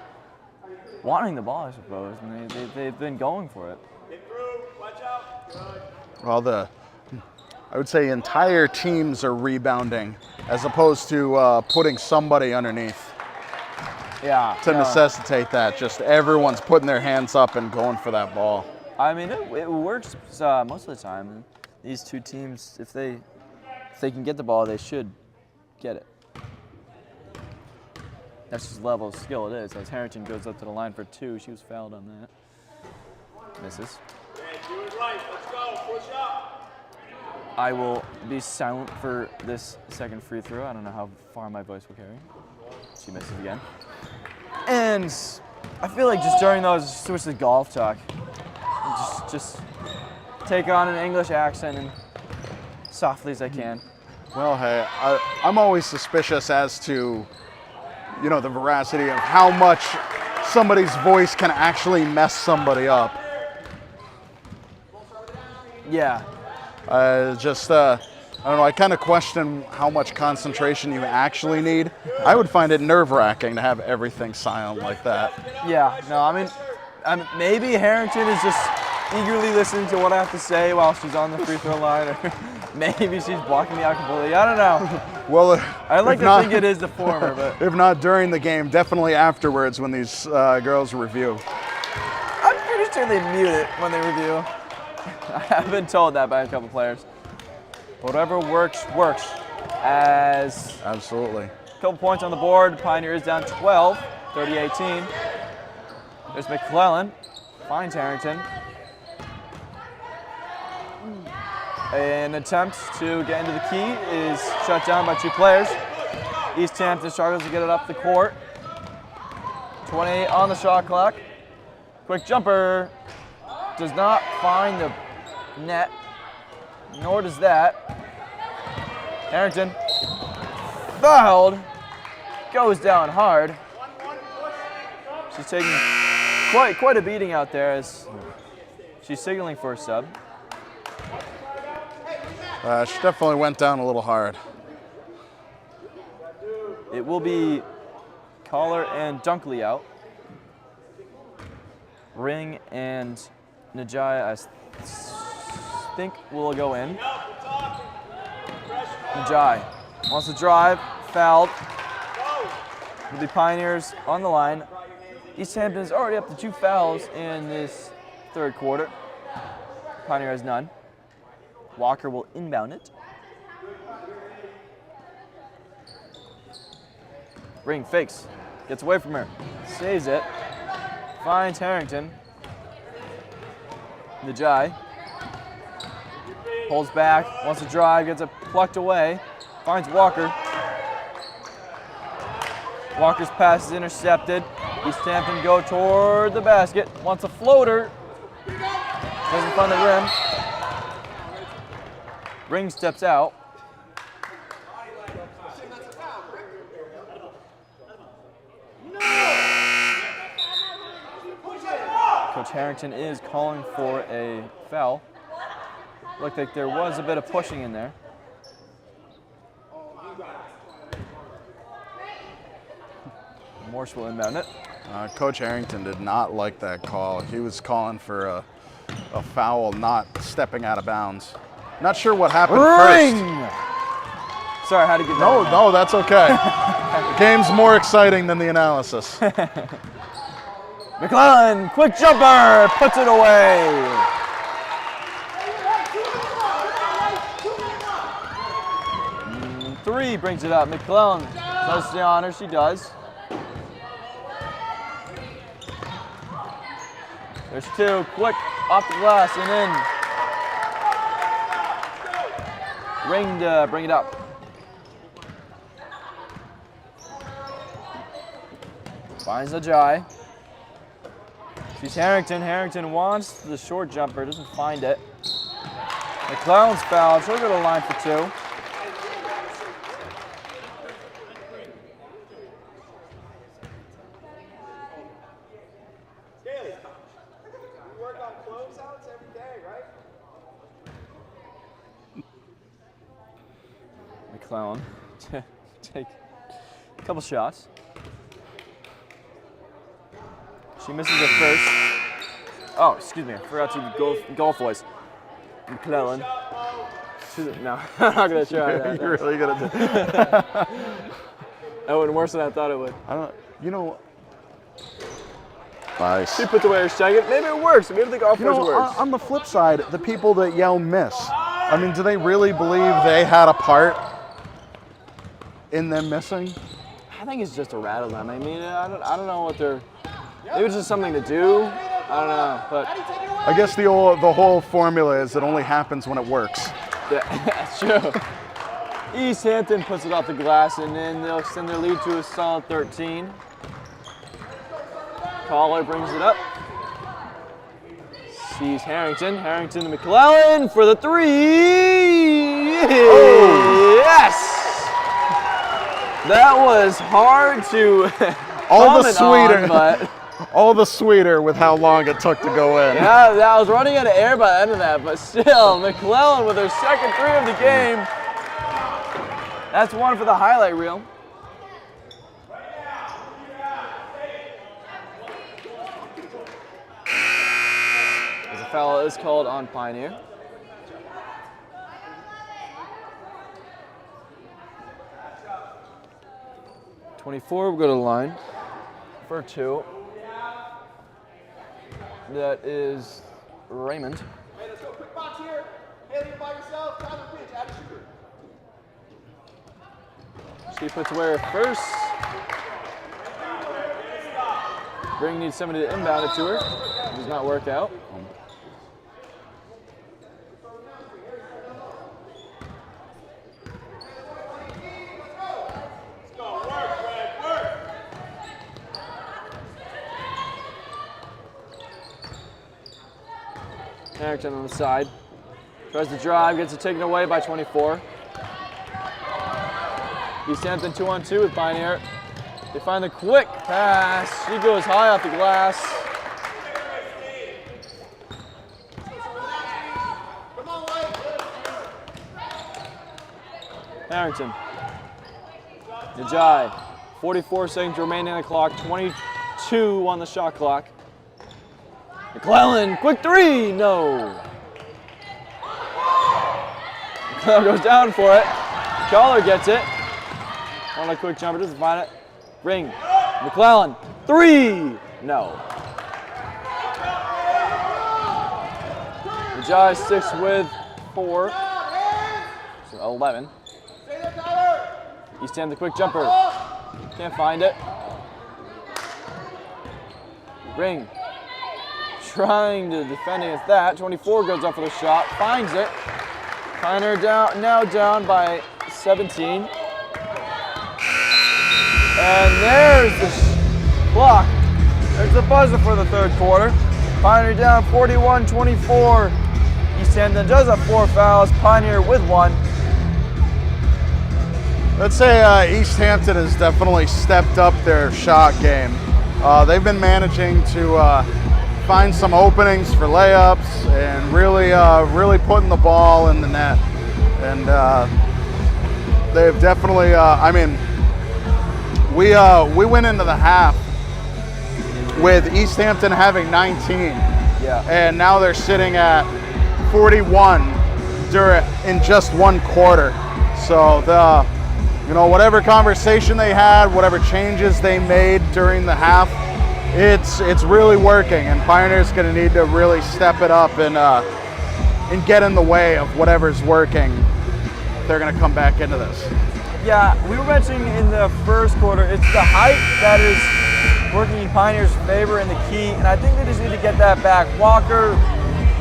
Speaker 2: wanting the ball, I suppose, and they've been going for it.
Speaker 1: Well, I would say entire teams are rebounding as opposed to putting somebody underneath.
Speaker 2: Yeah.
Speaker 1: To necessitate that, just everyone's putting their hands up and going for that ball.
Speaker 2: I mean, it works most of the time. These two teams, if they can get the ball, they should get it. That's just level of skill it is. As Harrington goes up to the line for two, she was fouled on that. Misses. I will be silent for this second free throw. I don't know how far my voice will carry. She misses again. And I feel like just during those, switch to golf talk. Just take on an English accent and softly as I can.
Speaker 1: Well, hey, I'm always suspicious as to, you know, the veracity of how much somebody's voice can actually mess somebody up.
Speaker 2: Yeah.
Speaker 1: I don't know, I kind of question how much concentration you actually need. I would find it nerve-wracking to have everything silent like that.
Speaker 2: Yeah, no, I mean, maybe Harrington is just eagerly listening to what I have to say while she's on the free throw line, or maybe she's blocking me out completely. I don't know.
Speaker 1: Well,
Speaker 2: I like to think it is the former, but
Speaker 1: if not during the game, definitely afterwards when these girls review.
Speaker 2: I'm pretty sure they mute it when they review. I've been told that by a couple players. Whatever works, works. As
Speaker 1: absolutely.
Speaker 2: A couple points on the board. Pioneer is down 12, 30-18. There's McClellan. Finds Harrington. An attempt to get into the key is shut down by two players. Easthampton struggles to get it up the court. 28 on the shot clock. Quick jumper. Does not find the net, nor does that. Harrington fouled. Goes down hard. She's taking quite a beating out there as she's signaling for a sub.
Speaker 1: She definitely went down a little hard.
Speaker 2: It will be Collar and Dunkley out. Ring and Najai, I think, will go in. Najai Wants to drive, fouled. With the Pioneers on the line. Easthampton is already up to 2 fouls in this third quarter. Pioneer has none. Walker will inbound it. Ring fakes, gets away from her, saves it. Finds Harrington. Najai pulls back, wants to drive, gets it plucked away. Finds Walker. Walker's pass is intercepted. Easthampton go toward the basket. Wants a floater. Doesn't find the rim. Ring steps out. Coach Harrington is calling for a foul. Looked like there was a bit of pushing in there. Morse will inbound it.
Speaker 1: Coach Harrington did not like that call. He was calling for a foul, not stepping out of bounds. Not sure what happened
Speaker 2: Ring!
Speaker 1: first.
Speaker 2: Sorry, I had to get
Speaker 1: No,
Speaker 2: that.
Speaker 1: no, that's okay. The game's more exciting than the analysis.
Speaker 2: McClellan, quick jumper, puts it away. Three brings it up. McClellan does the honor, she does. There's 2, quick, off the glass and in. Ring to bring it up. Finds Ajay. She's Harrington. Harrington wants the short jumper, doesn't find it. McClellan's fouled. She'll go to the line for 2. McClellan take a couple shots. She misses it first. Oh, excuse me, I forgot to golf voice. McClellan. No, I'm not gonna try that.
Speaker 1: You're really gonna do.
Speaker 2: That went worse than I thought it would.
Speaker 1: I don't. You know. Nice.
Speaker 2: She puts away her second. Maybe it works. Maybe the golf voice works.
Speaker 1: On the flip side, the people that yell miss. I mean, do they really believe they had a part in them missing?
Speaker 2: I think it's just a rattle them. I mean, I don't know what they're. Maybe it's just something to do. I don't know, but
Speaker 1: I guess the whole formula is it only happens when it works.
Speaker 2: yeah, that's true. Easthampton puts it off the glass, and then they'll extend their lead to a solid 13. Caller brings it up. Sees Harrington. Harrington to McClellan for the 3. Oh. Yes! That was hard to
Speaker 1: All the sweeter.
Speaker 2: on, but
Speaker 1: All the sweeter with how long it took to go in.
Speaker 2: yeah, I was running out of air by the end of that, but still, McClellan with her second 3 of the game. That's one for the highlight reel. As a foul is called on Pioneer. '24 will go to the line for 2. That is Raymond.
Speaker 3: Hey, let's go. Quick box here. Haley, you're by yourself. Tyler Finch, add a shooter.
Speaker 2: She puts away her first. Ring needs somebody to inbound it to her. It does not work out. Harrington on the side. Tries to drive, gets it taken away by 24. Easthampton 2-on-2 with Pioneer. They find the quick pass. She goes high off the glass. Harrington. Najai. 44 seconds remaining on the clock. 22 on the shot clock. McClellan, quick 3, no. McClellan goes down for it. Caller gets it. On a quick jumper, doesn't find it. Ring. McClellan. 3. No. Jai sticks with 4. So 11. Easthampton, the quick jumper. Can't find it. Ring. Trying to defend against that. 24 goes up for the shot. Finds it. Pioneer down, now down by 17. And there's the clock. There's the buzzer for the third quarter. Pioneer down 41-24. Easthampton does have 4 fouls. Pioneer with 1.
Speaker 1: Let's say Easthampton has definitely stepped up their shot game. They've been managing to find some openings for layups and really putting the ball in the net. And they've definitely, I mean, we went into the half with Easthampton having 19.
Speaker 2: Yeah.
Speaker 1: And now they're sitting at 41 in just 1 quarter. So whatever conversation they had, whatever changes they made during the half, it's really working, and Pioneer's going to need to really step it up and get in the way of whatever's working. They're going to come back into this.
Speaker 2: Yeah, we were mentioning in the first quarter, it's the height that is working in Pioneer's favor in the key, and I think they just need to get that back. Walker,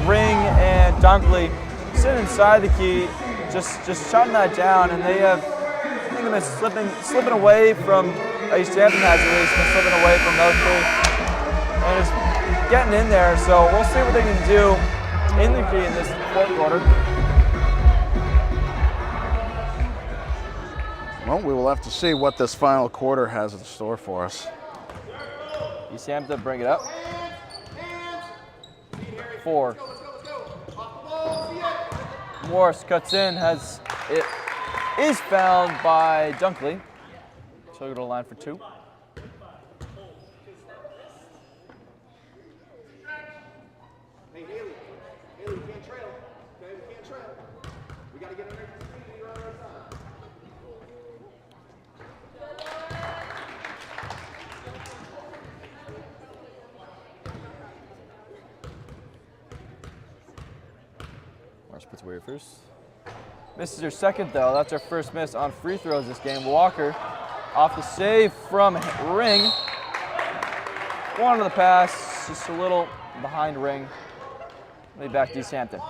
Speaker 2: Ring, and Dunkley sit inside the key, just shutting that down, and they have, I think they've been slipping away from, Easthampton has at least been slipping away from those 3, and it's getting in there, so we'll see what they can do in the key in this fourth quarter.
Speaker 1: Well, we will have to see what this final quarter has in store for us.
Speaker 2: Easthampton bring it up. 4. Morris cuts in, is fouled by Dunkley. So we'll go to the line for 2.
Speaker 3: Hey, Haley, we can't trail. Okay, we can't trail. We got to get under the speed on our side.
Speaker 2: Morris puts away first. Misses her second though. That's her first miss on free throws this game. Walker off the save from Ring. One of the pass, just a little behind Ring. Maybe back to Easthampton.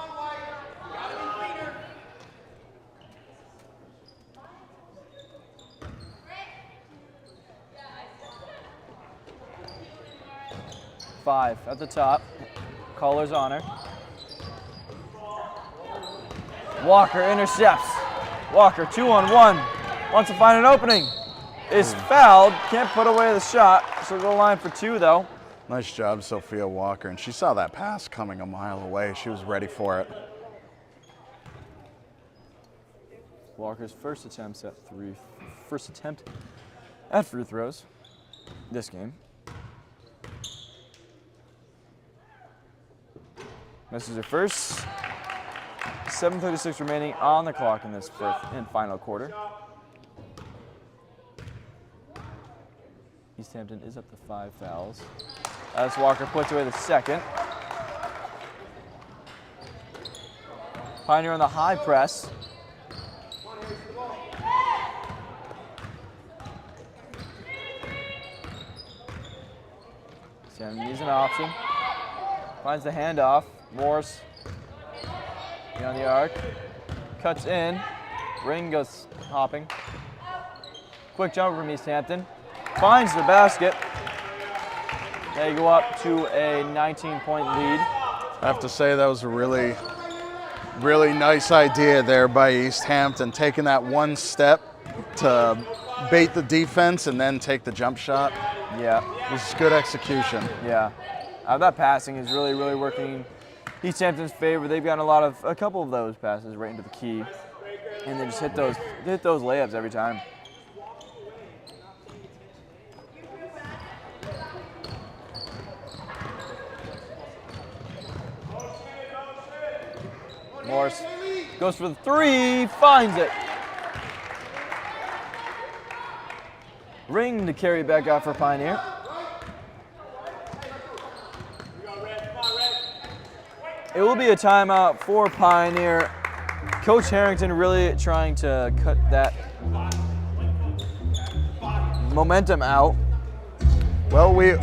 Speaker 2: Five at the top. Caller's on her. Walker intercepts. Walker 2-on-1. Wants to find an opening. Is fouled. Can't put away the shot. So go line for 2 though.
Speaker 1: Nice job, Sophia Walker. And she saw that pass coming a mile away. She was ready for it.
Speaker 2: Walker's first attempt at free throws this game. Misses her first. 7:36 remaining on the clock in this fourth and final quarter. Easthampton is up to 5 fouls. As Walker puts away the second. Pioneer on the high press. Sam needs an option. Finds the handoff. Morris beyond the arc. Cuts in. Ring goes hopping. Quick jumper from Easthampton. Finds the basket. They go up to a 19-point lead.
Speaker 1: I have to say that was a really nice idea there by Easthampton, taking that one step to bait the defense and then take the jump shot.
Speaker 2: Yeah.
Speaker 1: It was good execution.
Speaker 2: Yeah. That passing is really working Easthampton's favor. They've gotten a couple of those passes right into the key, and they just hit those layups every time. Morris goes for the 3, finds it. Ring to carry back out for Pioneer. It will be a timeout for Pioneer. Coach Harrington really trying to cut that momentum out.
Speaker 1: Well, we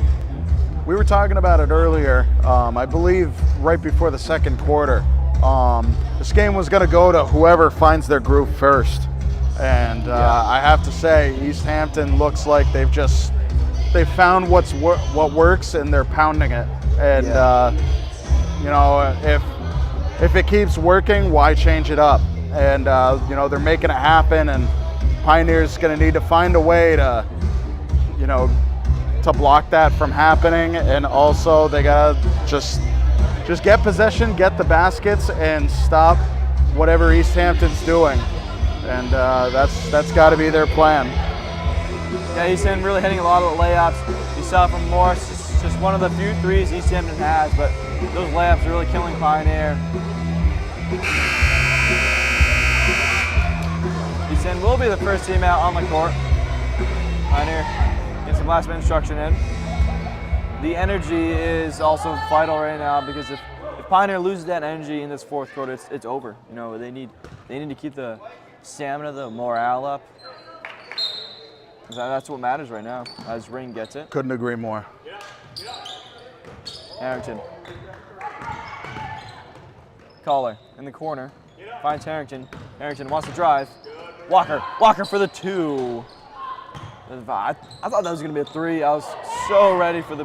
Speaker 1: were talking about it earlier. I believe right before the second quarter. This game was going to go to whoever finds their groove first. And I have to say, Easthampton looks like they've found what works and they're pounding it. And you know, if it keeps working, why change it up? And you know, they're making it happen. And Pioneer's going to need to find a way to, you know, to block that from happening. And also, they gotta just get possession, get the baskets, and stop whatever Easthampton's doing. And that's got to be their plan.
Speaker 2: Yeah, Easthampton really hitting a lot of the layups. You saw from Morris, just one of the few threes Easthampton has, but those layups are really killing Pioneer. Easthampton will be the first team out on the court. Pioneer getting some last minute instruction in. The energy is also vital right now because if Pioneer loses that energy in this fourth quarter, it's over. You know, they need to keep the stamina, the morale up. That's what matters right now, as Ring gets it.
Speaker 1: Couldn't agree more.
Speaker 2: Harrington. Caller in the corner. Finds Harrington. Harrington wants to drive. Walker for the 2. I thought that was going to be a 3. I was so ready for the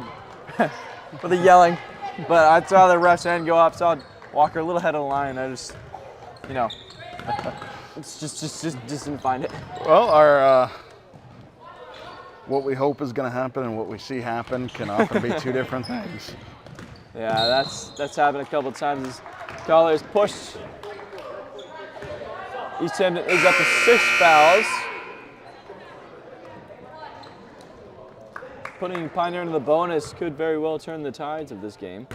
Speaker 2: for the yelling. But I saw the ref's hand go up, saw Walker a little ahead of the line. I just, you know, just didn't find it.
Speaker 1: Well, our what we hope is going to happen and what we see happen can often be two different things.
Speaker 2: Yeah, that's happened a couple of times. Collar is pushed. Easthampton is up to 6 fouls. Putting Pioneer into the bonus could very well turn the tides of this game.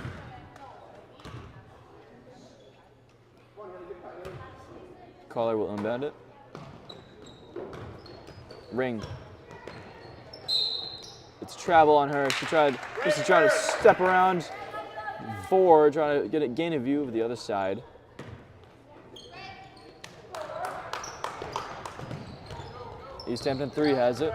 Speaker 2: Collar will inbound it. Ring. It's travel on her. She's trying to step around forward, trying to gain a view of the other side. Easthampton 3 has it.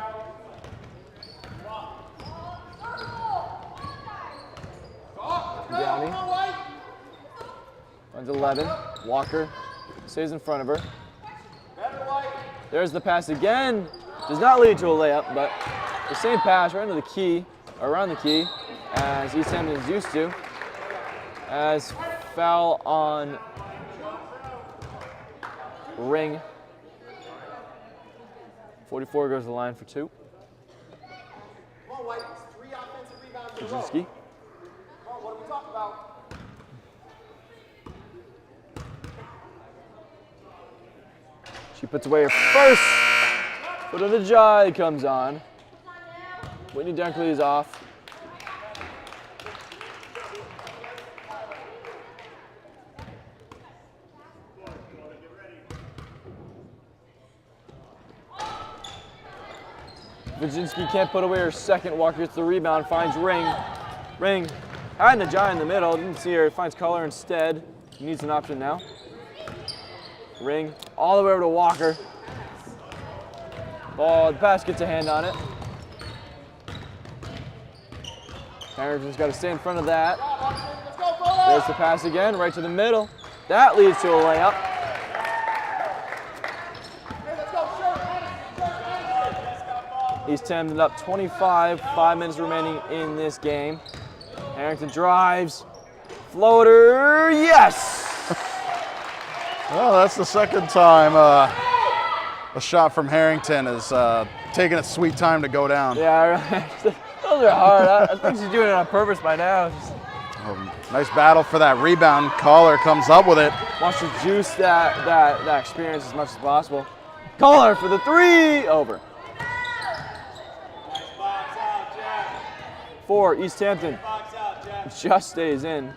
Speaker 2: Downey. Finds 11. Walker stays in front of her. There's the pass again. Does not lead to a layup, but the same pass right into the key, around the key, as Easthampton is used to. As foul on Ring. 44 goes to the line for 2.
Speaker 3: Come on, White. 3 offensive rebounds in a row.
Speaker 2: Kaczynski.
Speaker 3: Come on, what are we talking about?
Speaker 2: She puts away her first foot of the jaw. Comes on. Whitney Dunkley is off. Kaczynski can't put away her second. Walker gets the rebound, finds Ring. Ring had the jaw in the middle, didn't see her, finds Collar instead. He needs an option now. Ring all the way over to Walker. Ball, the pass gets a hand on it. Harrington's got to stay in front of that. There's the pass again, right to the middle. That leads to a layup. Easthampton up 25, 5 minutes remaining in this game. Harrington drives, floater, yes!
Speaker 1: Well, that's the second time a shot from Harrington is taking a sweet time to go down.
Speaker 2: Yeah, those are hard. I think she's doing it on purpose by now.
Speaker 1: Nice battle for that rebound. Collar comes up with it.
Speaker 2: Wants to juice that experience as much as possible. Collar for the 3, over. 4, Easthampton just stays in.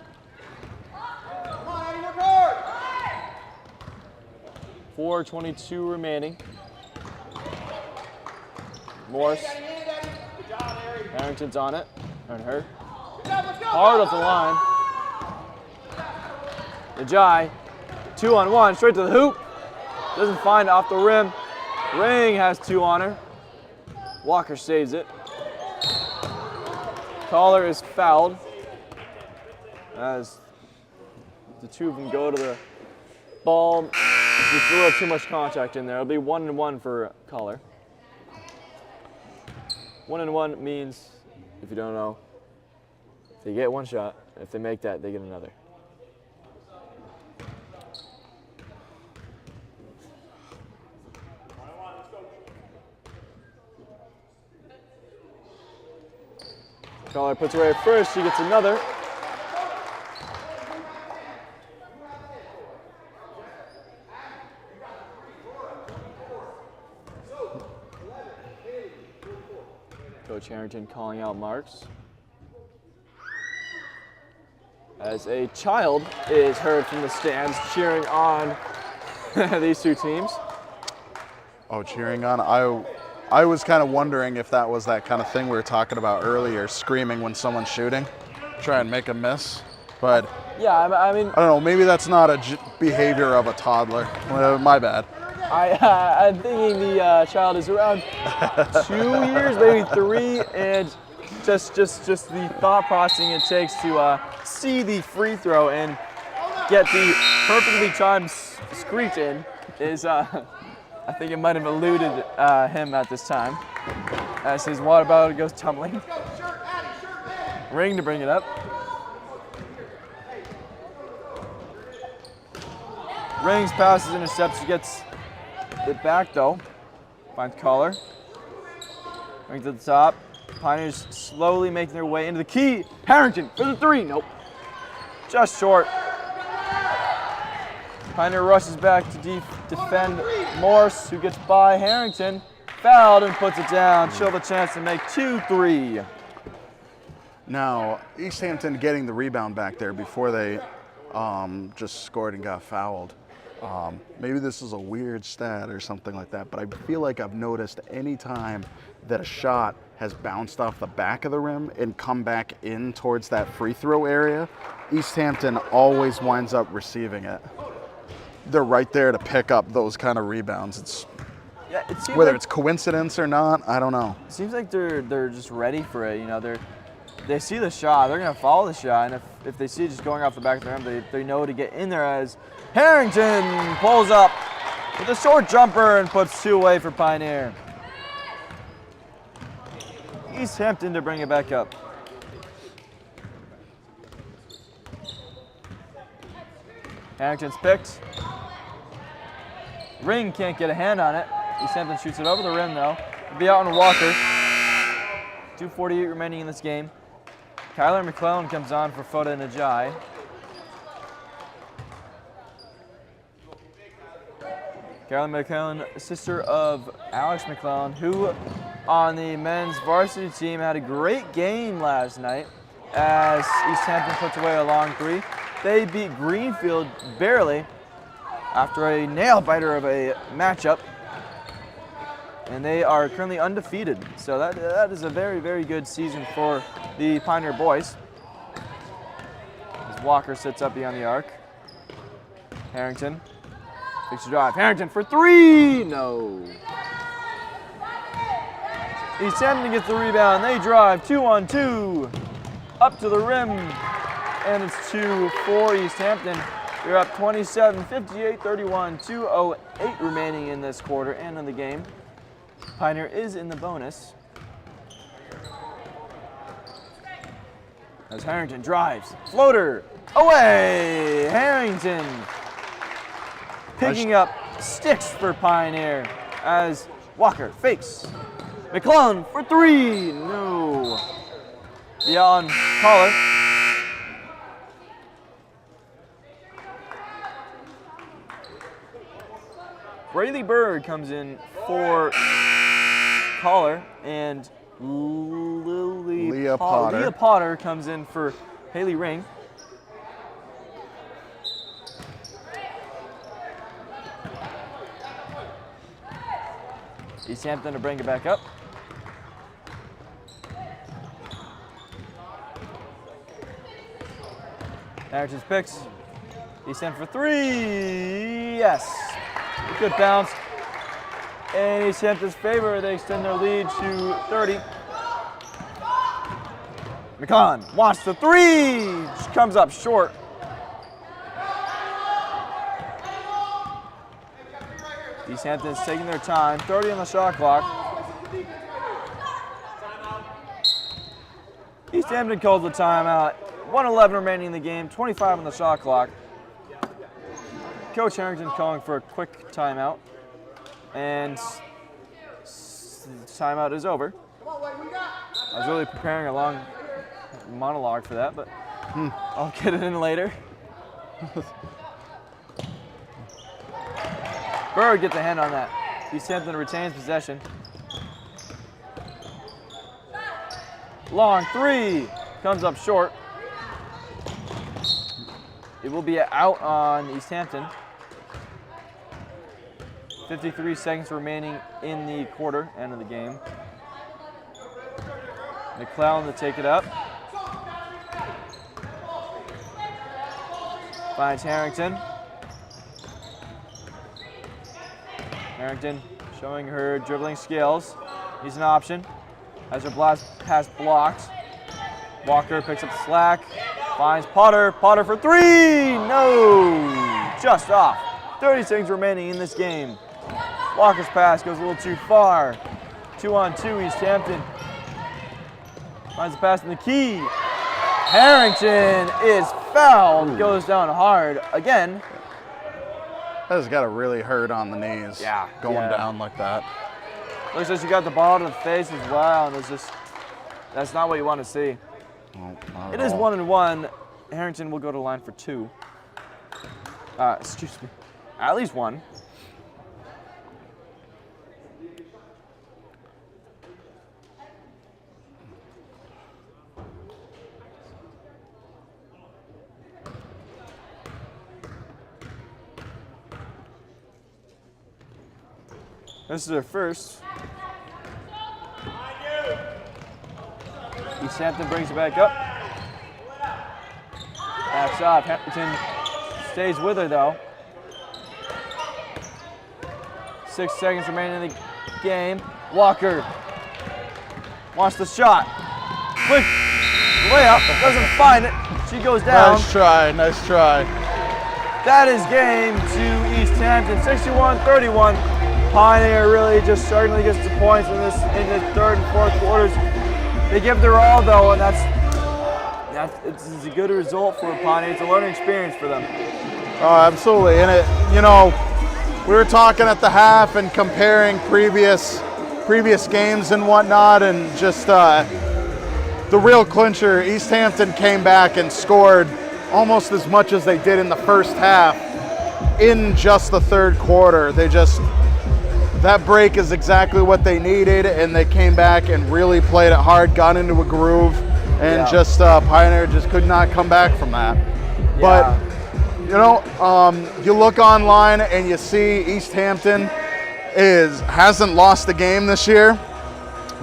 Speaker 2: 4:22 remaining. Morse. Harrington's on it. And her. Hard off the line. Ajay, 2-on-1, straight to the hoop. Doesn't find it off the rim. Ring has 2 on her. Walker saves it. Collar is fouled as the two of them go to the ball. There's a little too much contact in there. It'll be 1-1 for Collar. 1-1 means, if you don't know, they get 1 shot. If they make that, they get another. Collar puts away at first, she gets another. Coach Harrington calling out marks. As a child is heard from the stands cheering on these two teams.
Speaker 1: Oh, cheering on. I was kind of wondering if that was that kind of thing we were talking about earlier, screaming when someone's shooting, try and make a miss. But
Speaker 2: yeah, I mean,
Speaker 1: I don't know, maybe that's not a behavior of a toddler. My bad.
Speaker 2: I'm thinking the child is around 2 years, maybe 3, and just the thought processing it takes to see the free throw and get the perfectly timed screech in is, I think it might have eluded him at this time as his water bottle goes tumbling. Ring to bring it up. Rings passes, intercepts, he gets it back though. Finds Collar. Ring to the top. Pioneers slowly making their way into the key. Harrington for the 3. Nope. Just short. Pioneer rushes back to defend Morse, who gets by Harrington. Fouled and puts it down. She'll have a chance to make 2-3.
Speaker 1: Now, Easthampton getting the rebound back there before they just scored and got fouled. Maybe this is a weird stat or something like that, but I feel like I've noticed any time that a shot has bounced off the back of the rim and come back in towards that free throw area, Easthampton always winds up receiving it. They're right there to pick up those kind of rebounds. It's
Speaker 2: yeah, it seems
Speaker 1: whether
Speaker 2: like,
Speaker 1: it's coincidence or not, I don't know.
Speaker 2: It seems like they're just ready for it. You know, they see the shot, they're gonna follow the shot, and if they see it just going off the back of the rim, they know to get in there as Harrington pulls up with a short jumper and puts 2 away for Pioneer. Easthampton to bring it back up. Harrington's picked. Ring can't get a hand on it. Easthampton shoots it over the rim though. It'll be out on Walker. 2:48 remaining in this game. Kyler McClellan comes on for Foda Najai. Carolyn McClellan, sister of Alex McClellan, who on the men's varsity team had a great game last night as Easthampton puts away a long 3. They beat Greenfield barely after a nail-biter of a matchup, and they are currently undefeated. So that is a very, very good season for the Pioneer boys. As Walker sits up beyond the arc. Harrington. Takes a drive. Harrington for 3. No. Easthampton gets the rebound. They drive 2-on-2 up to the rim, and it's 2 for Easthampton. They're up 27, 58, 31, 2:08 remaining in this quarter and in the game. Pioneer is in the bonus. As Harrington drives, floater away. Harrington picking up sticks for Pioneer as Walker fakes. McClellan for 3, no. Beyond Collar. Braylee Bird comes in for Collar, and Leah Potter comes in for Haley Ring. Easthampton to bring it back up. Harrington's picks. Easthampton for 3. Yes. Good bounce. In Easthampton's favor, they extend their lead to 30. McCon wants the 3. Just comes up short. Easthampton's taking their time. 30 on the shot clock. Easthampton calls the timeout. 1:11 remaining in the game. 25 on the shot clock. Coach Harrington calling for a quick timeout. And timeout is over. I was really preparing a long monologue for that, but I'll get it in later. Bird gets a hand on that. Easthampton retains possession. Long 3 comes up short. It will be out on Easthampton. 53 seconds remaining in the quarter, end of the game. McClellan to take it up. Finds Harrington. Harrington showing her dribbling skills. He's an option. Has her pass blocked. Walker picks up the slack. Finds Potter. Potter for 3. No! Just off. 30 seconds remaining in this game. Walker's pass goes a little too far. 2-on-2 Easthampton. Finds the pass in the key. Harrington is fouled. Goes down hard again.
Speaker 1: That has got to really hurt on the knees.
Speaker 2: Yeah.
Speaker 1: Going down like that.
Speaker 2: Looks like she got the ball to the face as well, and it's just, that's not what you want to see.
Speaker 1: No, not
Speaker 2: It
Speaker 1: at
Speaker 2: is
Speaker 1: all.
Speaker 2: 1-1. Harrington will go to line for 2. Excuse me. At least 1. This is their first. Easthampton brings it back up. Backs off. Harrington stays with her though. 6 seconds remaining in the game. Walker wants the shot. Quick layup. Doesn't find it. She goes down.
Speaker 1: Nice try. Nice try.
Speaker 2: That is game to Easthampton. 61-31. Pioneer really just starting to get some points in the third and fourth quarters. They give their all though, and it's a good result for Pioneer. It's a learning experience for them.
Speaker 1: Oh, absolutely. And we were talking at the half and comparing previous games and whatnot, and just the real clincher. Easthampton came back and scored almost as much as they did in the first half in just the third quarter. That break is exactly what they needed, and they came back and really played it hard, got into a groove, and Pioneer just could not come back from that.
Speaker 2: Yeah.
Speaker 1: But you look online and you see Easthampton hasn't lost a game this year.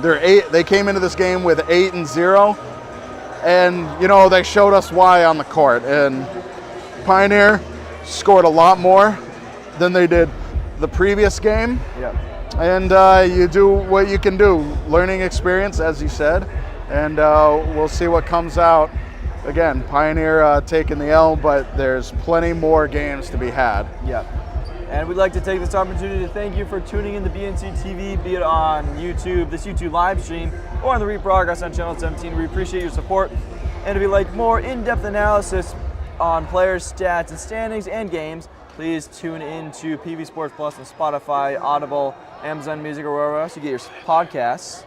Speaker 1: They came into this game with 8-0, and they showed us why on the court. And Pioneer scored a lot more than they did the previous game.
Speaker 2: Yep.
Speaker 1: And you do what you can do. Learning experience, as you said, and we'll see what comes out. Again, Pioneer taking the L, but there's plenty more games to be had.
Speaker 2: Yep. And we'd like to take this opportunity to thank you for tuning in to BNC TV, be it on YouTube, this YouTube live stream, or on the rebroadcast on Channel 17. We appreciate your support. And if you'd like more in-depth analysis on players' stats and standings and games, please tune in to PV Sports Plus on Spotify, Audible, Amazon Music, or wherever else you get your podcasts.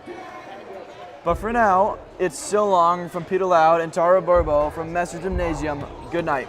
Speaker 2: But for now, it's so long from Peter Loud and Tara Burbo from Messer Gymnasium. Good night.